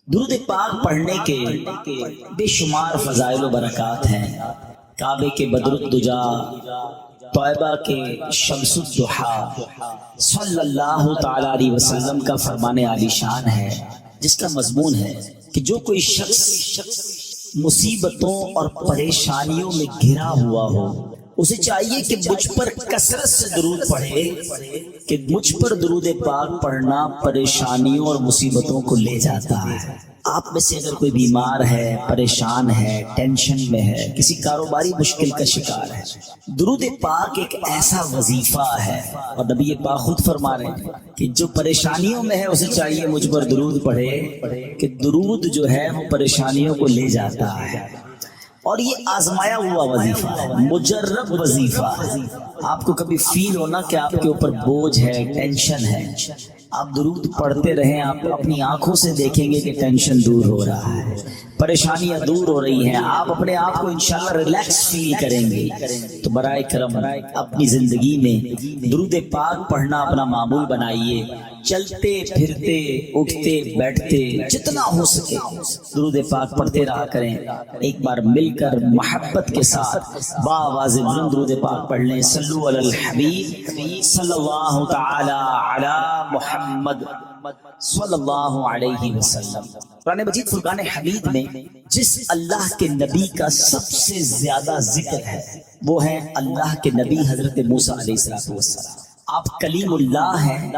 درود پاک پڑھنے کے بے شمار فضائل و برکات ہیں۔ کعبے کے بدر الدجا، طیبہ کے شمس الضحیٰ صلی اللہ تعالی علیہ وسلم کا فرمان عالی شان ہے، جس کا مضمون ہے کہ جو کوئی شخص مصیبتوں اور پریشانیوں میں گھرا ہوا ہو، اسے چاہیے کہ مجھ پر کثرت سے درود پڑھے، کہ مجھ پر درود پاک پڑھنا پریشانیوں اور مصیبتوں کو لے جاتا ہے۔ آپ میں سے اگر کوئی بیمار ہے، پریشان ہے، ٹینشن میں ہے، کسی کاروباری مشکل کا شکار ہے، درود پاک ایک ایسا وظیفہ ہے، اور نبی پاک خود فرما رہے ہیں کہ جو پریشانیوں میں ہے اسے چاہیے مجھ پر درود پڑھے، کہ درود جو ہے وہ پریشانیوں کو لے جاتا ہے۔ اور یہ آزمایا ہوا وظیفہ ہے، مجرب وظیفہ ہے۔ آپ کو کبھی فیل ہونا کہ آپ کے اوپر بوجھ ہے، ٹینشن ہے، آپ درود پڑھتے رہیں، آپ اپنی آنکھوں سے دیکھیں گے کہ ٹینشن دور ہو رہا ہے، پریشانیاں دور ہو رہی ہیں، آپ اپنے آپ کو انشاءاللہ ریلیکس فیل کریں گے۔ تو برائے کرم اپنی زندگی میں درود پاک پڑھنا اپنا معمول بنائیے۔ چلتے پھرتے اٹھتے بیٹھتے جتنا ہو سکے درود پاک پڑھتے رہا کریں۔ ایک بار مل کر محبت کے ساتھ بآواز بلند درود پاک پڑھ لیں۔ صلو علی الحبیب صلی اللہ تعالی علی محمد صلی اللہ علیہ وسلم۔ قرآن مجید فرقان حمید میں جس اللہ کے نبی کا سب سے زیادہ ذکر ہے وہ ہے اللہ کے نبی حضرت موسیٰ علیہ السلام۔ آپ کلیم اللہ ہیں،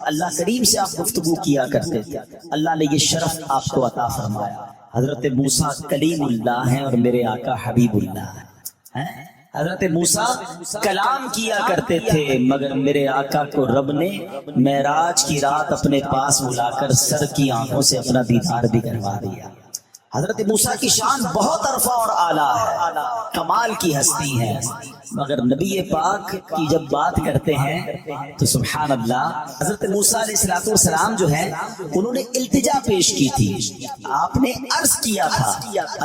اللہ کریم سے آپ گفتگو کیا کرتے تھے، اللہ نے یہ شرف آپ کو عطا فرمایا۔ حضرت موسیٰ کلیم اللہ ہیں اور میرے آقا حبیب اللہ ہیں۔ حضرت موسیٰ کلام کیا کرتے تھے، مگر میرے آقا کو رب نے معراج کی رات اپنے پاس بلا کر سر کی آنکھوں سے اپنا دیدار بھی کروا دیا۔ حضرت موسیٰ کی شان بہت عرفہ اور اعلیٰ ہے، کمال کی ہستی ہے، مگر نبی پاک کی جب بات کرتے ہیں تو سبحان اللہ، حضرت موسیٰ علیہ السلام جو ہے انہوں نے التجا پیش کی تھی۔ آپ نے عرض کیا تھا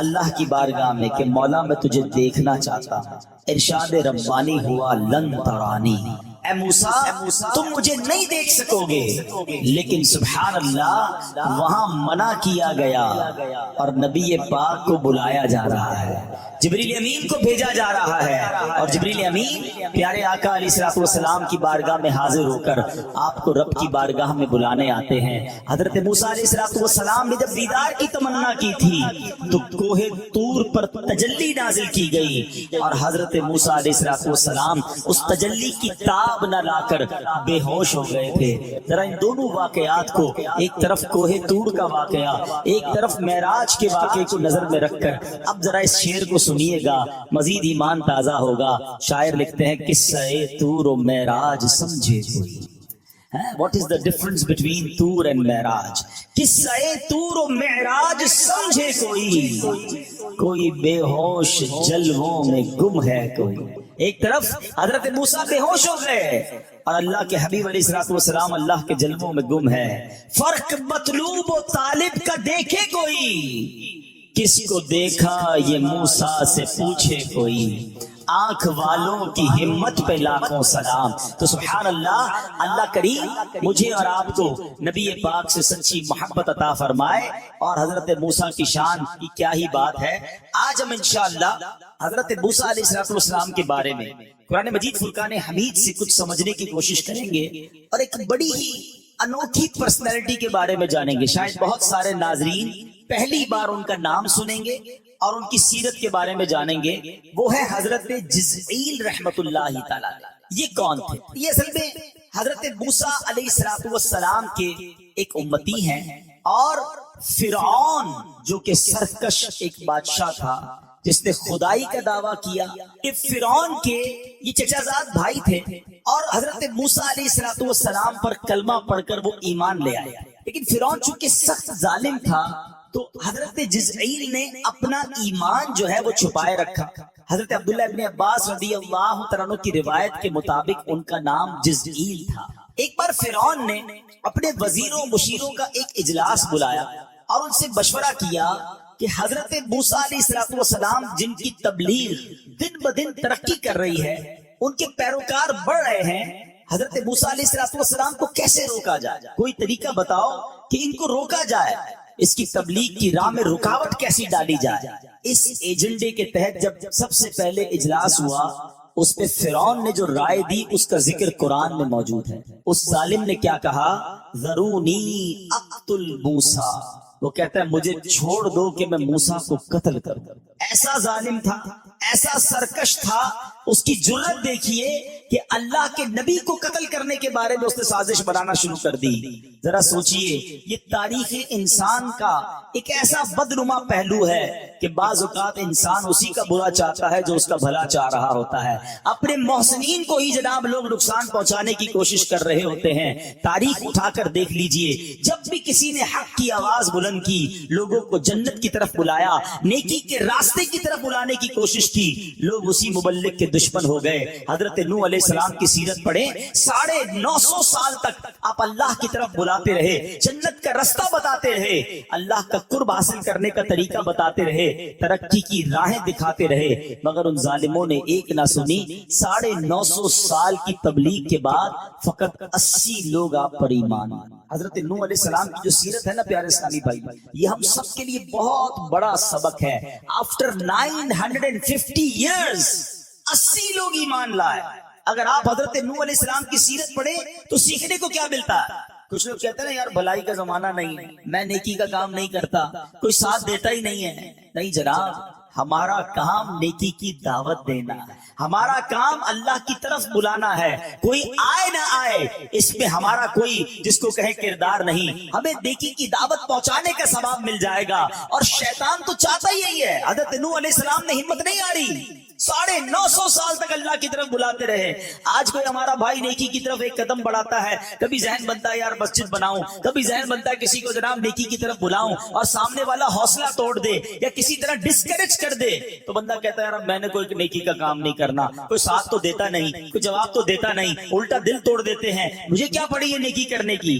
اللہ کی بارگاہ میں کہ مولا میں تجھے دیکھنا چاہتا ہوں۔ ارشاد ربانی ہوا لن ترانی، اے موسیٰ تم مجھے نہیں دیکھ سکو گے، لیکن سبحان اللہ وہاں منع کیا گیا اور نبی پاک کو بلایا جا رہا ہے، جبریل امین کو بھیجا جا رہا ہے، اور جبریل امین پیارے آقا علیہ السلام کی بارگاہ میں حاضر ہو کر آپ کو رب کی بارگاہ میں بلانے آتے ہیں۔ حضرت موسیٰ علیہ السلام نے جب دیدار کی تمنا کی تھی تو کوہ طور پر تجلی نازل کی گئی، اور حضرت موسیٰ علیہ السلام اس تجلی کی تاب نہ لا کر بے ہوش ہو گئے تھے۔ ذرا ان دونوں واقعات کو، ایک طرف کوہ طور کا واقعہ، ایک طرف معراج کے واقعے کو نظر میں رکھ کر اب ذرا اس شعر کو سنیے گا، مزید ایمان تازہ ہوگا۔ شاعر لکھتے ہیں قصہ طور و معراج سمجھے کوئی، What is the difference between طور and معراج؟ قصہ طور و معراج سمجھے کوئی بے ہوش جلووں میں گم ہے کوئی۔ ایک طرف حضرت موسیٰ بے ہوش ہو گئے اور اللہ کے حبیب علیہ السلام اللہ کے جلووں میں گم ہے۔ فرق مطلوب و طالب کا دیکھے کوئی، کس کو دیکھا یہ موسیٰ سے پوچھے کوئی، آنکھ والوں کی ہمت پہ لاکھوں سلام۔ تو سبحان اللہ، اللہ کریم مجھے اور آپ کو نبی پاک سے سچی محبت عطا فرمائے، اور حضرت موسیٰ کی شان کی کیا ہی بات ہے۔ آج ہم انشاءاللہ حضرت موسیٰ علیہ السلام کے بارے میں قرآن مجید فرقان حمید سے کچھ سمجھنے کی کوشش کریں گے، اور ایک بڑی ہی انوکھی پرسنالٹی کے بارے میں جانیں گے۔ شاید بہت سارے ناظرین پہلی بار ان کا نام سنیں گے اور ان کی سیرت کے بارے میں جانیں گے۔ وہ ہے حضرت جزعیل رحمت اللہ تعالی۔ یہ کون تھے؟ یہ اصل میں حضرت موسیٰ علیہ السلام کے ایک امتی ہیں، اور فرعون جو کہ سرکش ایک بادشاہ تھا جس نے خدائی کا دعویٰ کیا، کہ فرعون کے یہ چچا زاد بھائی تھے، اور حضرت موسیٰ علیہ السلام پر کلمہ پڑھ کر وہ ایمان لے آئے۔ لیکن فرعون چونکہ سخت ظالم تھا تو حضرت جزعیل نے اپنا ایمان جو ہے وہ چھپائے رکھا۔ حضرت عبداللہ ابن عباس رضی اللہ تعالیٰ عنہ کی روایت کے مطابق ان کا نام جزعیل تھا۔ ایک بار فرعون نے اپنے وزیروں مشیروں کا ایک اجلاس بلایا اور ان سے مشورہ کیا کہ حضرت موسیٰ علیہ السلام جن کی تبلیغ دن بدن ترقی کر رہی ہے، ان کے پیروکار بڑھ رہے ہیں، حضرت موسیٰ علیہ السلام کو کیسے روکا جائے؟ کوئی طریقہ بتاؤ کہ ان کو روکا جائے۔ اس کی تبلیغ کی راہ میں رکاوٹ کیسی ڈالی جائے. اس ایجنڈے کے تحت جب سب سے پہلے اجلاس ہوا، اس پہ فرعون نے جو رائے دی اس کا ذکر قرآن میں موجود ہے. اس ظالم نے کیا کہا؟ ذرونی اقتل موسیٰ. وہ کہتا ہے مجھے چھوڑ دو کہ میں موسیٰ کو قتل کروں. ایسا ظالم تھا، ایسا سرکش تھا. اس کی جرت دیکھیے کہ اللہ کے نبی کو قتل کرنے کے بارے میں اس نے سازش بنانا شروع کر دی. ذرا سوچئے، یہ تاریخ انسان کا ایک ایسا بدنما پہلو ہے کہ بعض اوقات انسان اسی کا برا چاہتا ہے جو اس کا بھلا چاہ رہا ہوتا ہے. اپنے محسنین کو ہی جناب لوگ نقصان پہنچانے کی کوشش کر رہے ہوتے ہیں. تاریخ اٹھا کر دیکھ لیجئے، جب بھی کسی نے حق کی آواز بلند کی، لوگوں کو جنت کی طرف بلایا، نیکی کے راستے کی طرف بلانے کی کوشش کی، لوگ اسی مبلغ کے دشمن ہو گئے. حضرت نوح علیہ السلام کی سیرت پڑھیں، 950 سال تک آپ اللہ کی طرف بلاتے رہے، جنت کا رستہ بتاتے رہے، اللہ کا قرب حاصل کرنے کا طریقہ بتاتے رہے، ترقی کی راہیں دکھاتے رہے، مگر ان ظالموں نے ایک نہ سنی. 950 سال کی تبلیغ کے بعد فقط 80 لوگ آپ پر ایمان. حضرت نوح علیہ السلام کی جو سیرت ہے نا پیارے اسلامی بھائی، یہ ہم سب کے لیے بہت بڑا سبق ہے. آفٹر 950 ایئرز 80 لوگ ایمان لائے. اگر آپ حضرت نوح علیہ السلام کی سیرت پڑھیں تو سیکھنے کو کیا ملتا ہے؟ کچھ لوگ کہتے ہیں نا یار بھلائی کا زمانہ نہیں ہے، میں نیکی کا کام نہیں کرتا، کوئی ساتھ دیتا ہی نہیں ہے. نہیں جناب، ہمارا کام نیکی کی دعوت دینا ہے، ہمارا کام اللہ کی طرف بلانا ہے. کوئی آئے نہ آئے اس میں ہمارا کوئی جس کو کہے کردار نہیں. ہمیں نیکی کی دعوت پہنچانے کا ثواب مل جائے گا. اور شیطان تو چاہتا ہی یہی ہے. حضرت نوح علیہ السلام نے ہمت نہیں آ رہی، 950 سال تک اللہ کی طرف بلاتے رہے. آج کوئی ہمارا بھائی نیکی کی طرف ایک قدم بڑھاتا ہے، کبھی ذہن بنتا ہے یار مسجد بناؤں، کبھی ذہن بنتا ہے کسی کو جناب نیکی کی طرف بلاؤں، اور سامنے والا حوصلہ توڑ دے یا کسی طرح ڈسکریج کر دے تو بندہ کہتا ہے یار میں نے کوئی نیکی کا کام نہیں کرنا، کوئی ساتھ تو دیتا نہیں، کوئی جواب تو دیتا نہیں، الٹا دل توڑ دیتے ہیں، مجھے کیا پڑی ہے نیکی کرنے کی.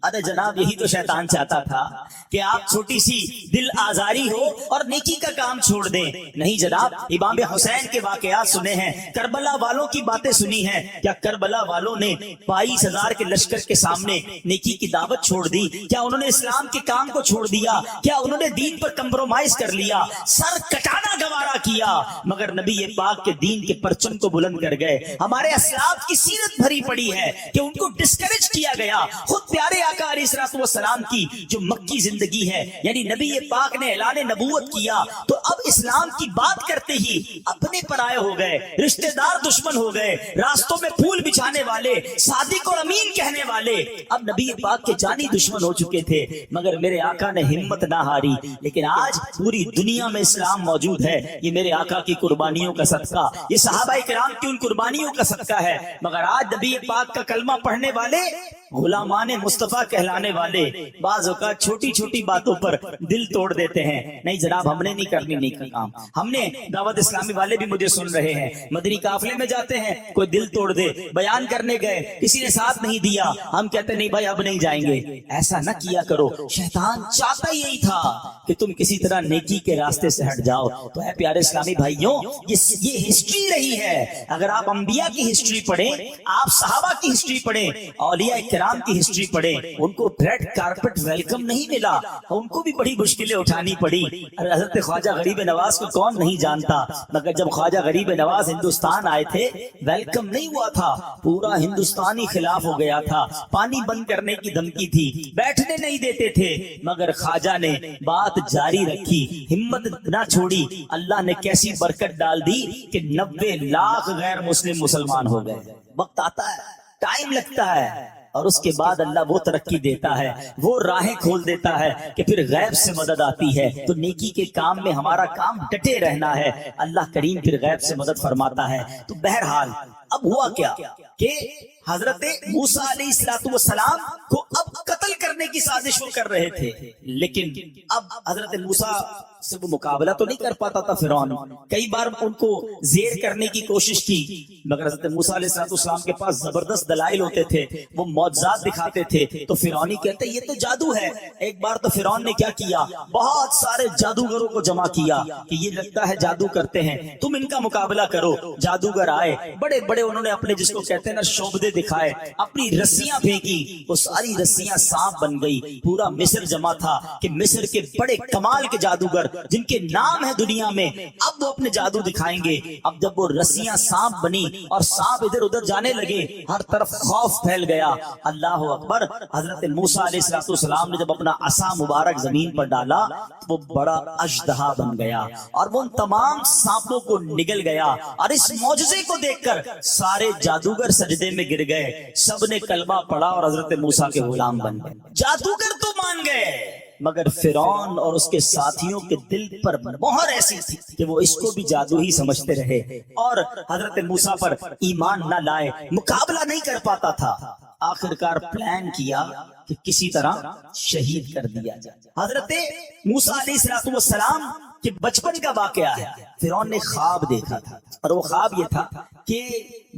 ارے جناب یہی تو شیطان چاہتا تھا کہ آپ چھوٹی سی دل آزاری ہو اور نیکی کا کام چھوڑ دیں. نہیں جناب، امام حسین کے واقعات سنے ہیں، کربلا والوں کی باتیں سنی ہیں. کیا کربلا والوں نے 22,000 کے لشکر کے سامنے نیکی کی دعوت چھوڑ دی؟ کیا انہوں نے اسلام کے کام کو چھوڑ دیا؟ کیا انہوں نے دین پر کمپرومائز کر لیا؟ سر کٹانا گوارا کیا، مگر نبی پاک کے دین کے پرچم کو بلند کر گئے. ہمارے اسلاف کی سیرت بھری پڑی ہے کہ ان کو ڈسکریج کیا گیا. خود پیارے آقا علیہ الصلوۃ والسلام کی جو مکی زندگی ہے، یعنی نبی پاک نے اعلان نبوت کیا تو اب اسلام کی بات کرتے ہی اپنے پرائے ہو گئے، رشتہ دار دشمن ہو گئے، راستوں میں پھول بچھانے والے، صادق اور امین کہنے والے اب نبی پاک کے جانی دشمن ہو چکے تھے. مگر میرے آقا نے ہمت نہ ہاری. لیکن آج پوری دنیا میں اسلام موجود ہے، یہ میرے آقا کی قربانیوں کا صدقہ، یہ صحابہ کرام کی ان قربانیوں کا صدقہ ہے. مگر آج نبی پاک کا کلمہ پڑھنے والے، غلامان مصطفیٰ کہلانے والے بعض اوقات چھوٹی چھوٹی باتوں پر دل توڑ دیتے ہیں. نہیں جناب، ہم نے نہیں کرنی نیکی کام. ہم نے دعوت اسلامی والے بھی مجھے سن رہے ہیں، مدنی قافلے میں جاتے ہیں، کوئی دل توڑ دے، بیان کرنے گئے کسی نے ساتھ نہیں دیا، ہم کہتے نہیں بھائی اب نہیں جائیں گے. ایسا نہ کیا کرو. شیطان چاہتا یہی تھا کہ تم کسی طرح نیکی کے راستے سے ہٹ جاؤ. تو ہے پیارے اسلامی بھائیوں، یہ ہسٹری رہی ہے. اگر آپ انبیاء کی ہسٹری پڑھیں، آپ صحابہ کی ہسٹری پڑھیں، اولیاء کرام کی ہسٹری پڑھیں، ان کو ریڈ کارپٹ ویلکم نہیں ملا، ان کو بھی بڑی مشکلیں اٹھانی پڑی. حضرت خواجہ غریب نواز کو کون نہیں جانتا، مگر جب خواجہ غریب نواز ہندوستان آئے تھے ویلکم نہیں ہوا تھا، پورا ہندوستانی خلاف ہو گیا تھا، پانی بند کرنے کی دھمکی تھی، بیٹھنے نہیں دیتے تھے، مگر خواجہ نے بات جاری رکھی، ہمت نہ چھوڑی. اللہ نے کیسی برکت ڈال دی کہ 90 لاکھ غیر مسلمان ہو گئے. وقت آتا ہے، ٹائم لگتا ہے، اور اس کے بعد اللہ وہ ترقی دیتا ہے، وہ راہیں کھول دیتا ہے کہ پھر غیب سے مدد آتی ہے. تو نیکی کے کام میں ہمارا کام ڈٹے رہنا ہے، اللہ کریم پھر غیب سے مدد فرماتا ہے. تو بہرحال اب ہوا کیا کہ حضرت موسیٰ علیہ السلام کو اب قتل کرنے کی سازش وہ کر رہے تھے. لیکن اب حضرت موسیٰ سے وہ مقابلہ تو نہیں کر پاتا تھا فرعون. کئی بار ان کو زیر کرنے کی کوشش کی مگر حضرت موسیٰ علیہ السلام کے پاس زبردست دلائل ہوتے تھے, وہ معجزات دکھاتے تھے. تو فرعونی کہتے یہ تو جادو ہے. ایک بار تو فرعون نے کیا کیا, بہت سارے جادوگروں کو جمع کیا کہ یہ لگتا ہے جادو کرتے ہیں, تم ان کا مقابلہ کرو. جادوگر آئے, بڑے بڑے انہوں نے اپنے جس کو کہتے ہیں نا شعبدے دکھائے, اپنی رسیاں پھینکی, وہ ساری رسیاں سانپ بن گئی. پورا مصر جمع تھا کہ مصر کے بڑے کمال کے جادوگر جن کے نام ہے دنیا میں, اب وہ اپنے جادو دکھائیں گے. اب جب وہ رسیاں سانپ بنی اور سانپ ادھر ادھر جانے لگے, ہر طرف خوف پھیل گیا. اللہ اکبر. حضرت موسیٰ علیہ السلام نے جب اپنا عصا مبارک زمین پر ڈالا وہ بڑا اژدہا بن گیا اور وہ ان تمام سانپوں کو نگل گیا. اور اس معجزے کو دیکھ کر سارے جادوگر سجدے میں گر گئے, سب نے کلمہ پڑھا اور حضرت موسیٰ کے غلام بن گئے. جادوگر تو مان گئے مگر فرعون اور اس کے ساتھیوں کے دل پر مہر ایسی تھی کہ وہ اس کو بھی جادو ہی سمجھتے رہے اور حضرت موسیٰ پر ایمان نہ لائے, مقابلہ نہیں کر پاتا تھا. آخرکار پلان کیا کہ کسی طرح شہید کر دیا جائے. حضرت موسیٰ علیہ السلام کہ بچپن کا واقعہ ہے. فرعون نے خواب دیکھا تھا اور وہ خواب یہ تھا کہ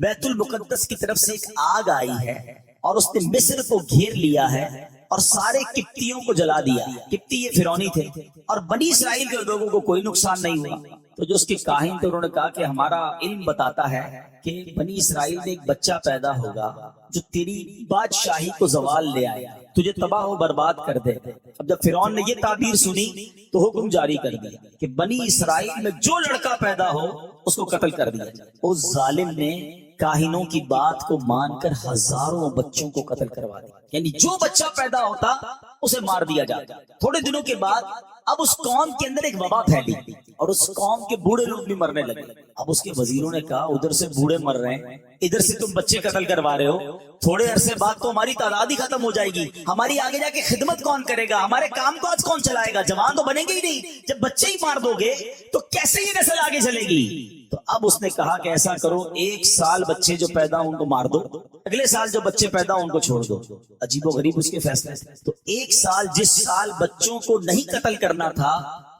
بیت المقدس کی طرف سے ایک آگ آئی ہے اور اس نے مصر کو گھیر لیا ہے اور سارے قبطیوں کو جلا دیا. قبطی یہ فرعونی تھے اور بنی اسرائیل کے لوگوں کو کوئی نقصان نہیں ہوا. تو جو اس کے کاہن تھے انہوں نے کہا کہ ہمارا علم بتاتا ہے کہ بنی اسرائیل میں ایک بچہ پیدا ہوگا جو تیری بادشاہی کو زوال لے آئے, تجھے تباہ و برباد کر دے. اب جب فرعون نے یہ تعبیر سنی تو حکم جاری کر دیا کہ بنی اسرائیل میں جو لڑکا پیدا ہو اس کو قتل کر دیا. اس ظالم نے کاہنوں کی بات کو مان کر ہزاروں بچوں کو قتل کروا دیا. یعنی جو بچہ پیدا ہوتا اسے مار دیا جاتا. تھوڑے دنوں کے بعد اب اس قوم کے اندر ایک وبا پھیلی اور اس قوم کے بوڑھے لوگ بھی مرنے لگے. اب اس کے وزیروں نے کہا ادھر سے بوڑھے مر رہے ہیں, ادھر سے تم بچے قتل کروا رہے ہو, تھوڑے عرصے بعد تو ہماری تعداد ہی ختم ہو جائے گی. ہماری آگے جا کے خدمت کون کرے گا, ہمارے کام کو آج کون چلائے گا, جوان تو بنیں گے ہی نہیں. جب بچے ہی مار دو گے تو کیسے یہ نسل آگے چلے گی. تو اب اس نے کہا کہ ایسا کرو, 1 سال بچے جو پیدا ہوں ان کو مار دو, اگلے سال جو بچے پیدا ہوں ان کو چھوڑ دو. عجیب و غریب اس کے فیصلے. تو 1 سال جس سال بچوں کو نہیں قتل کرنا تھا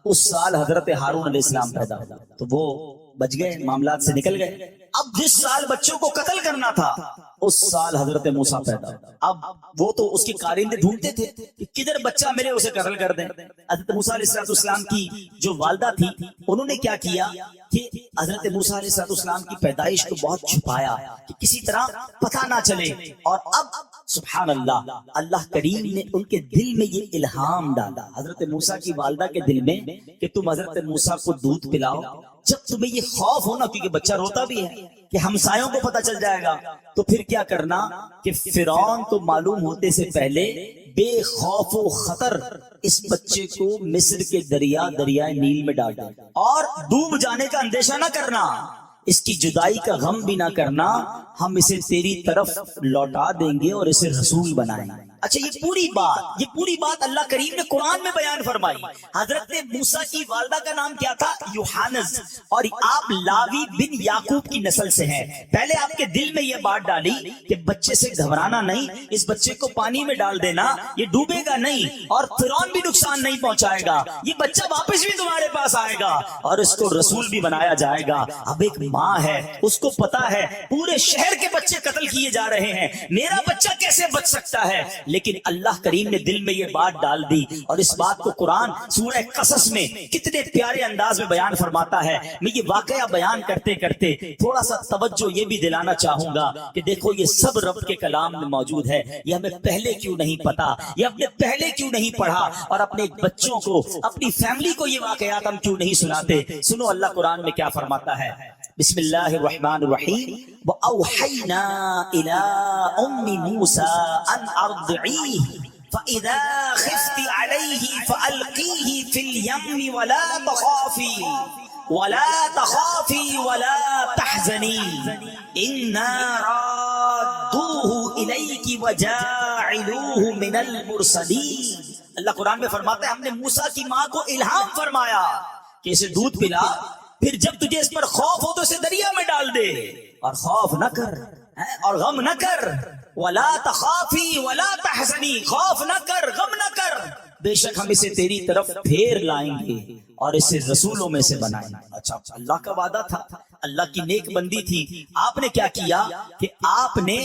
اس سال حضرت ہارون علیہ السلام پیدا ہوا تو وہ بچ گئے, معاملات سے نکل گئے. اب جس سال بچوں کو قتل کرنا تھا اس سال حضرت موسیٰ پیدا ہوا. اب وہ تو اس کے کارندے ڈھونڈتے تھے کہ کدھر بچہ ملے اسے قتل کر دیں. حضرت موسیٰ علیہ السلام کی جو والدہ تھی انہوں نے کیا کیا کہ حضرت موسیٰ علیہ السلام کی پیدائش کو بہت چھپایا کہ کسی طرح پتہ نہ چلے. اور اب سبحان اللہ, اللہ کریم نے ان کے دل میں یہ الہام ڈالا حضرت موسیٰ کی والدہ کے دل میں کہ تم حضرت موسیٰ کو دودھ پلاؤ. جب تمہیں یہ خوف ہونا, کیونکہ بچہ روتا بھی ہے, کہ ہمسایوں کو پتہ چل جائے گا, تو پھر کیا کرنا کہ فرعون کو معلوم ہوتے سے پہلے بے خوف و خطر اس بچے کو مصر کے دریائے نیل میں ڈال دیں اور ڈوب جانے کا اندیشہ نہ کرنا, اس کی جدائی کا غم بھی نہ کرنا, ہم اسے تیری طرف لوٹا دیں گے اور اسے رسول بنائیں گے. اچھا یہ پوری بات اللہ کریم نے قرآن میں بیان فرمائی. حضرت موسیٰ کی والدہ کا نام کیا تھا؟ یوحانز, اور آپ لاوی بن یعقوب کی نسل سے ہیں. پہلے آپ کے دل میں یہ بات ڈالی کہ بچے سے گھبرانا نہیں, اس بچے کو پانی میں ڈال دینا, یہ ڈوبے گا نہیں اور فرعون بھی نقصان نہیں پہنچائے گا, یہ بچہ واپس بھی تمہارے پاس آئے گا اور اس کو رسول بھی بنایا جائے گا. اب ایک ماں ہے, اس کو پتا ہے پورے شہر کے بچے قتل کیے جا رہے ہیں, میرا بچہ کیسے بچ سکتا ہے. لیکن اللہ کریم نے دل میں یہ بات ڈال دی اور اس بات کو قرآن سورہ قصص میں کتنے پیارے انداز میں بیان فرماتا ہے. میں یہ واقعہ بیان کرتے کرتے تھوڑا سا توجہ یہ بھی دلانا چاہوں گا کہ دیکھو یہ سب رب کے کلام میں موجود ہے, یہ ہمیں پہلے کیوں نہیں پتا, یہ اپنے پہلے کیوں نہیں پڑھا اور اپنے بچوں کو, اپنی فیملی کو یہ واقعات ہم کیوں نہیں سناتے. سنو اللہ قرآن میں کیا فرماتا ہے. بسم اللہ الرحمن الرحیم. وَأَوْحَيْنَا إِلَىٰ أُمِّ مُوسَىٰ أَنْ أَرْضِعِيهِ فَإِذَا خِفْتِ عَلَيْهِ فَأَلْقِيهِ فِي الْيَمِّ وَلَا تَخَافِي وَلَا تَحْزَنِي إِنَّا رَادُّوهُ إِلَيْكِ وَجَاعِلُوهُ مِنَ الْمُرْسَلِينَ. اللہ قرآن میں فرماتا ہے ہم نے موسیٰ کی ماں کو الہام فرمایا کہ اسے دودھ پلا, پھر جب تجھے اس پر خوف ہو تو اسے دریا میں ڈال دے اور خوف نہ کر اور غم نہ کر. وَلَا تَخَافِي وَلَا تَحْزَنِي, خوف نہ کر, غم نہ کر, بے شک ہم اسے تیری طرف پھیر لائیں گے اور اسے رسولوں میں سے بنائیں گے۔ اچھا، اللہ کا وعدہ تھا، اللہ کی نیک بندی تھی۔ آپ نے کیا کیا کہ آپ نے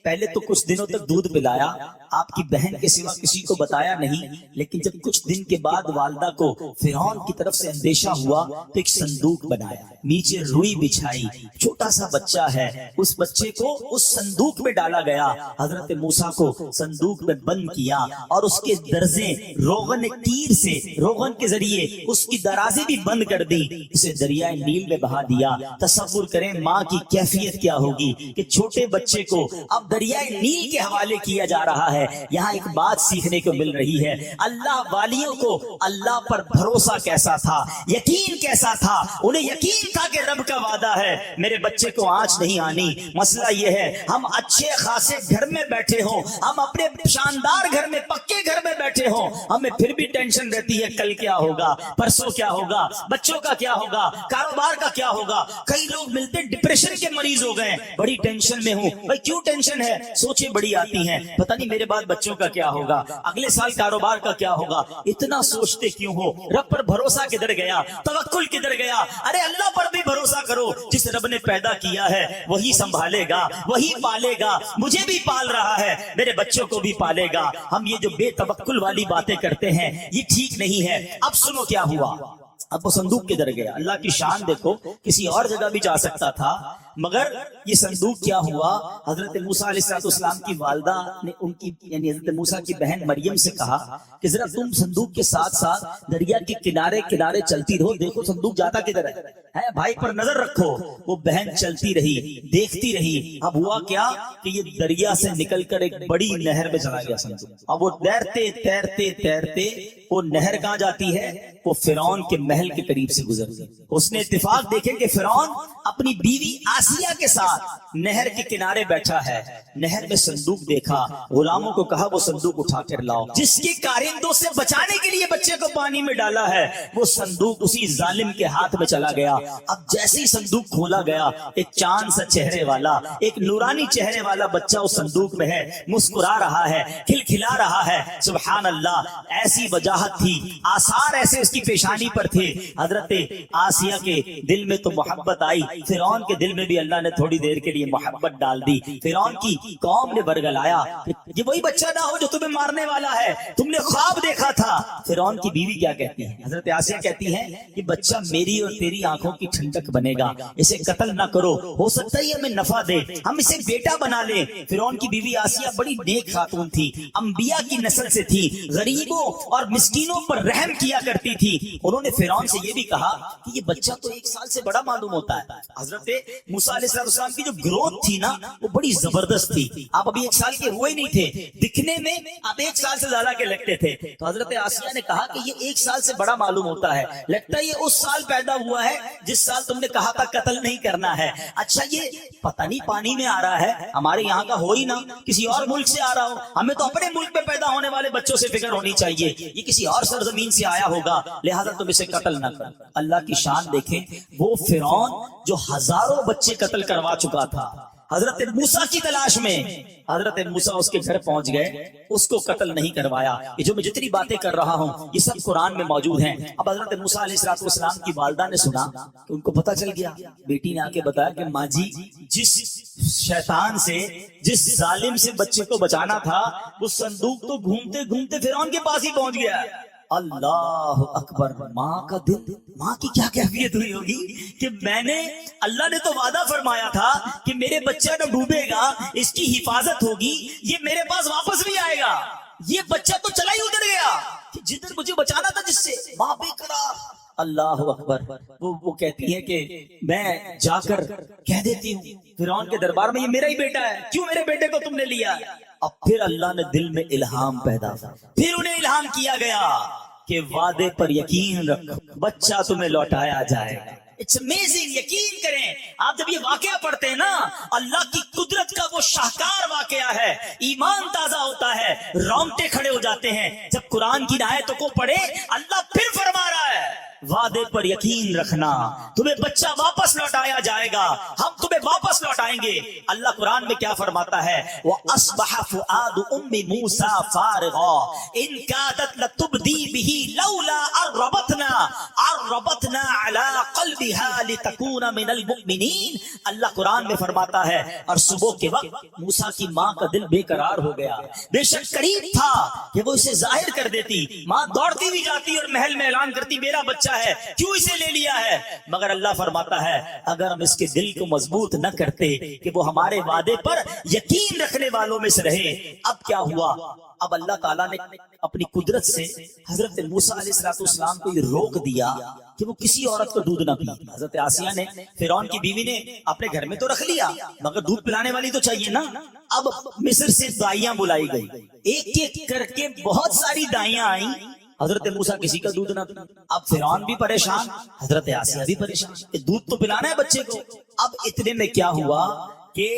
پہلے تو کچھ دنوں تک دودھ پلایا، آپ کی بہن کے سوا کسی کو بتایا نہیں، لیکن جب کچھ دن کے بعد والدہ کو فرعون کی طرف سے اندیشہ ہوا تو ایک صندوق بنایا، نیچے روئی بچھائی، چھوٹا سا بچہ ہے، اس بچے کو اس صندوق میں ڈالا گیا، حضرت موسیٰ کو صندوق میں بند کیا اور اس کے درزیں روغن تیر سے، روغن کے ذریعے اس کی درازیں بھی بند کر دی، اسے دریائے نیل میں بہا دیا۔ تصور کریں ماں کی کیفیت کیا ہوگی کہ چھوٹے بچے کو اب دریائے نیل کے حوالے کیا جا رہا ہے۔ یہاں ایک بات سیکھنے کو مل رہی ہے، اللہ والیوں کو اللہ پر بھروسہ کیسا تھا، یقین کیسا تھا، انہیں یقین تھا کہ رب کا وعدہ ہے میرے بچے کو آنچ نہیں آنی۔ مسئلہ یہ ہے ہم اچھے خاصے گھر میں بیٹھے ہوں، ہم اپنے شاندار گھر میں، پکے گھر میں بیٹھے ہوں، ہمیں پھر بھی ٹینشن رہتی ہے کل کیا ہوگا، پرسوں کیا ہوگا، بچوں کا کیا ہوگا، کاروبار کا کیا ہوگا۔ کئی لوگ ملتے ڈپریشن کے مریض ہو گئے، بڑی ٹینشن میں ہوں۔ بھائی کیوں ٹینشن ہے؟ سوچیں بڑی آتی ہیں، پتہ نہیں میرے بعد بچوں کا کیا ہوگا، اگلے سال کاروبار کا کیا ہوگا۔ اتنا سوچتے کیوں ہو؟ رب پر بھروسہ کدھر گیا، توکل کدھر گیا؟ ارے اللہ پر بھی بھروسہ کرو، جس رب نے پیدا کیا ہے وہی سنبھالے گا، وہی پالے گا، مجھے بھی پال رہا ہے، میرے بچوں کو بھی پالے گا۔ ہم یہ جو بے توکل والی باتیں کرتے ہیں یہ ٹھیک نہیں ہے۔ اب سنو کیا ہوا، اب وہ صندوق کدھر گیا؟ اللہ کی شان دیکھو، کسی اور جگہ بھی جا سکتا تھا، مگر یہ صندوق کیا ہوا؟ حضرت موسیٰ علیہ السلام کی والدہ نے ان کی یعنی حضرت موسیٰ کی بہن مریم سے کہا کہ ذرا تم صندوق کے ساتھ ساتھ دریا کے کنارے کنارے چلتی رہو، دیکھو صندوق جاتا کدھر ہے، بھائی پر نظر رکھو۔ وہ بہن چلتی رہی، دیکھتی رہی۔ اب ہوا کیا کہ یہ دریا سے نکل کر ایک بڑی نہر میں چلا گیا صندوق۔ اب وہ تیرتے تیرتے تیرتے وہ نہر کہاں جاتی ہے؟ وہ فرعون کے محل کے قریب سے گزر گئی۔ اس نے اتفاق دیکھے کہ فرعون اپنی بیوی آسیہ کے ساتھ نہر کے کنارے بیٹھا ہے۔ نہر میں صندوق دیکھا، غلاموں کو کہا وہ صندوق اٹھا کر لاؤ۔ جس کے کارندوں سے بچانے کے لیے بچے کو پانی میں ڈالا ہے وہ صندوق اسی ظالم کے ہاتھ میں چلا گیا۔ اب جیسے ہی صندوق کھولا گیا، ایک چاند سا چہرے والا، ایک نورانی چہرے والا بچہ اس صندوق میں ہے، مسکرا رہا ہے، کھلکھلا رہا ہے۔ سبحان اللہ، ایسی وجاہت تھی، آثار ایسے اس کی پیشانی پر تھے۔ حضرت آسیہ کے دل میں تو محبت آئی، فرعون کے دل میں بھی اللہ نے تھوڑی دیر کے لیے محبت ڈال دی۔ فرعون کی قوم نے برگلایا کہ یہ وہی بچہ نہ ہو جو تمہیں مارنے والا ہے، تم نے خواب دیکھا تھا۔ فرعون کی بیوی کیا کہتی ہے؟ حضرت آسیہ کہتی ہے یہ بچہ میری اور تیری آنکھوں کی ٹھنڈک بنے گا، اسے قتل نہ کرو، ہو سکتا ہے ہمیں نفع دے، ہم اسے بیٹا بنا لیں۔ فرعون کی بیوی آسیہ بڑی نیک خاتون تھی، انبیاء کی نسل سے تھی، غریبوں اور مسکینوں پر رحم کیا کرتی تھی۔ انہوں نے فرعون سے یہ بھی کہا کہ یہ بچہ تو 1 سال سے بڑا معلوم ہوتا ہے۔ حضرت موسیٰ علیہ السلام کی جو گروتھ تھی نا وہ بڑی زبردست تھی، آپ ابھی 1 سال کے ہوئے نہیں تھے، دکھنے میں آپ 1 سال سے زیادہ کے لگتے تھے۔ تو حضرت آسیہ نے کہا کہ یہ 1 سال سے بڑا معلوم ہوتا ہے، لگتا ہے یہ اس سال پیدا ہوا ہے جس سال تم نے کہا تھا قتل نہیں کرنا ہے۔ اچھا یہ پتہ نہیں پانی میں آ رہا ہے، ہمارے یہاں کا ہو ہی نہ، کسی اور ملک سے آ رہا ہو، ہمیں تو اپنے ملک میں پیدا ہونے والے بچوں سے فکر ہونی چاہیے، یہ کسی اور سرزمین سے آیا ہوگا، لہذا تم اسے قتل نہ کر۔ اللہ کی شان دیکھیں، وہ فرعون جو ہزاروں بچے قتل کروا چکا تھا، حضرت موسیٰ کی تلاش میں حضرت موسیٰ اس کے گھر پہنچ گئے، اس کو قتل نہیں کروایا۔ یہ جو میں جتنی باتیں کر رہا ہوں یہ سب قرآن میں موجود ہیں۔ اب حضرت موسیٰ علیہ السلام کی والدہ نے سنا کہ ان کو پتہ چل گیا، بیٹی نے آ کے بتایا کہ ماں جی جس شیطان سے، جس ظالم سے بچے کو بچانا تھا وہ صندوق تو گھومتے گھومتے فرعون کے پاس ہی پہنچ گیا۔ اللہ اکبر، ماں کا دل، ماں کی کیا کیفیت ہوئی ہوگی کہ میں نے، اللہ نے تو وعدہ فرمایا تھا کہ میرے بچہ نہ ڈوبے گا، اس کی حفاظت ہوگی، یہ میرے پاس واپس بھی آئے گا، یہ بچہ تو چلا ہی ادھر گیا جدھر مجھے بچانا تھا، جس سے ماں بے قرار۔ اللہ اکبر، وہ کہتی ہے کہ میں جا کر کہہ دیتی ہوں فرعون کے دربار میں یہ میرا ہی بیٹا ہے، کیوں میرے بیٹے کو تم نے لیا؟ اب پھر اللہ نے دل میں الہام پیدا، پھر انہیں الہام کیا گیا کہ وعدے پر یقین رکھو، بچہ تمہیں لوٹایا جائے گا۔ اٹس امیزنگ، یقین کریں آپ جب یہ واقعہ پڑھتے ہیں نا، اللہ کی قدرت کا وہ شاہکار واقعہ ہے، ایمان تازہ ہوتا ہے، رونگٹے کھڑے ہو جاتے ہیں۔ جب قرآن کی آیتوں کو پڑھے اللہ پھر فرما رہا ہے وعدے پر یقین رکھنا, تمہیں بچہ واپس لوٹایا جائے گا, ہم تمہیں واپس لوٹائیں گے. اللہ قرآن میں کیا فرماتا ہے, وَأَصْبَحَ فُؤَادُ أُمِّ مُوسَى فَارِغًا إِن كَادَتْ لَتُبْدِي بِهِ لَوْلَا أَرَّبَطْنَا عَلَى قَلْبِهَا لِتَكُونَ مِنَ الْمُؤْمِنِينَ. اللہ قرآن میں فرماتا ہے, اور صبح کے وقت موسیٰ کی ماں کا دل بے قرار ہو گیا, بے شک قریب تھا کہ وہ اسے ظاہر کر دیتی. ماں دوڑتی بھی جاتی اور محل میں اعلان کرتی, میرا بچہ ہے, کیوں اسے لے لیا ہے. مگر اللہ فرماتا ہے, اگر ہم اس کے دل کو مضبوط نہ کرتے کہ وہ ہمارے وعدے پر یقین رکھنے والوں میں سے رہے. اب کیا ہوا, اب اللہ تعالیٰ نے اپنی قدرت سے حضرت موسیٰ علیہ السلام کو یہ روک دیا کہ وہ کسی عورت کو دودھ نہ پی. حضرت آسیہ نے, فرعون کی بیوی نے اپنے گھر میں تو رکھ لیا, مگر دودھ پلانے والی تو چاہیے نا. اب مصر سے دائیاں بلائی گئی, ایک ایک کر کے بہت ساری دائیاں آئیں, حضرت موسیٰ کسی کا دودھ نہ پیا. اب فرعون بھی پریشان, حضرت آسیہ بھی پریشان, دودھ تو پلانا ہے بچے کو. اب اتنے میں کیا ہوا کہ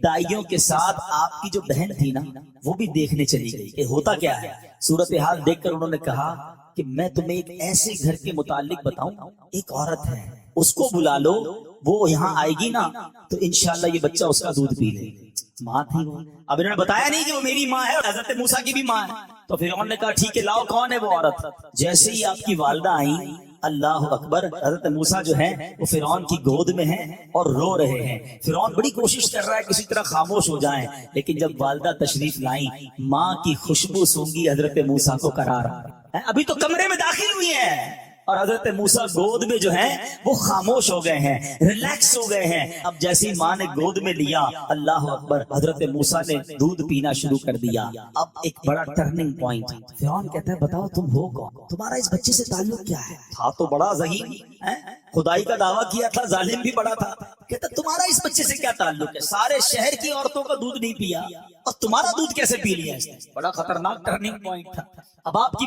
دائیوں کے ساتھ آپ کی جو بہن تھی نا, وہ بھی دیکھنے چلی گئی کہ ہوتا کیا ہے. صورتحال دیکھ کر انہوں نے کہا کہ میں تمہیں ایک ایسے گھر کے متعلق بتاؤں, ایک عورت ہے, اس کو بلا لو, وہ یہاں آئے گی نا تو انشاءاللہ یہ بچہ اس کا دودھ پی لے. ماں تھی وہ. اب انہوں نے بتایا نہیں کہ وہ میری ماں ہے اور حضرت موسیٰ کی بھی ماں ہے. تو پھر انہوں نے کہا ٹھیک ہے لاؤ, کون ہے وہ عورت. جیسے ہی آپ کی والدہ آئیں, اللہ اکبر, حضرت موسیٰ جو ہیں وہ فرعون کی گود میں ہیں اور رو رہے ہیں. فرعون بڑی کوشش کر رہا ہے کسی طرح خاموش ہو جائیں, لیکن جب والدہ تشریف لائیں, ماں کی خوشبو سونگی حضرت موسیٰ کو قرار آ رہا ہے. ابھی تو کمرے میں داخل ہوئی ہیں اور حضرت موسیٰ گود میں جو ہیں وہ خاموش ہو گئے ہیں, ریلیکس ہو گئے ہیں. اب جیسی ماں نے گود میں لیا, اللہ اکبر, حضرت موسیٰ نے دودھ پینا شروع کر دیا. اب ایک بڑا ٹرننگ پوائنٹ. فرعون کہتا ہے بتاؤ تم ہو کون, تمہارا اس بچے سے تعلق کیا ہے. تھا تو بڑا ذہین, خدائی کا دعویٰ کیا تھا, ظالم بھی بڑا تھا. کہتا تمہارا اس بچے سے کیا تعلق ہے, سارے شہر کی عورتوں کا دودھ نہیں پیا اور تمہارا دودھ کیسے پی لیا اس نے. بڑا خطرناک ٹرننگ پوائنٹ تھا. اب آپ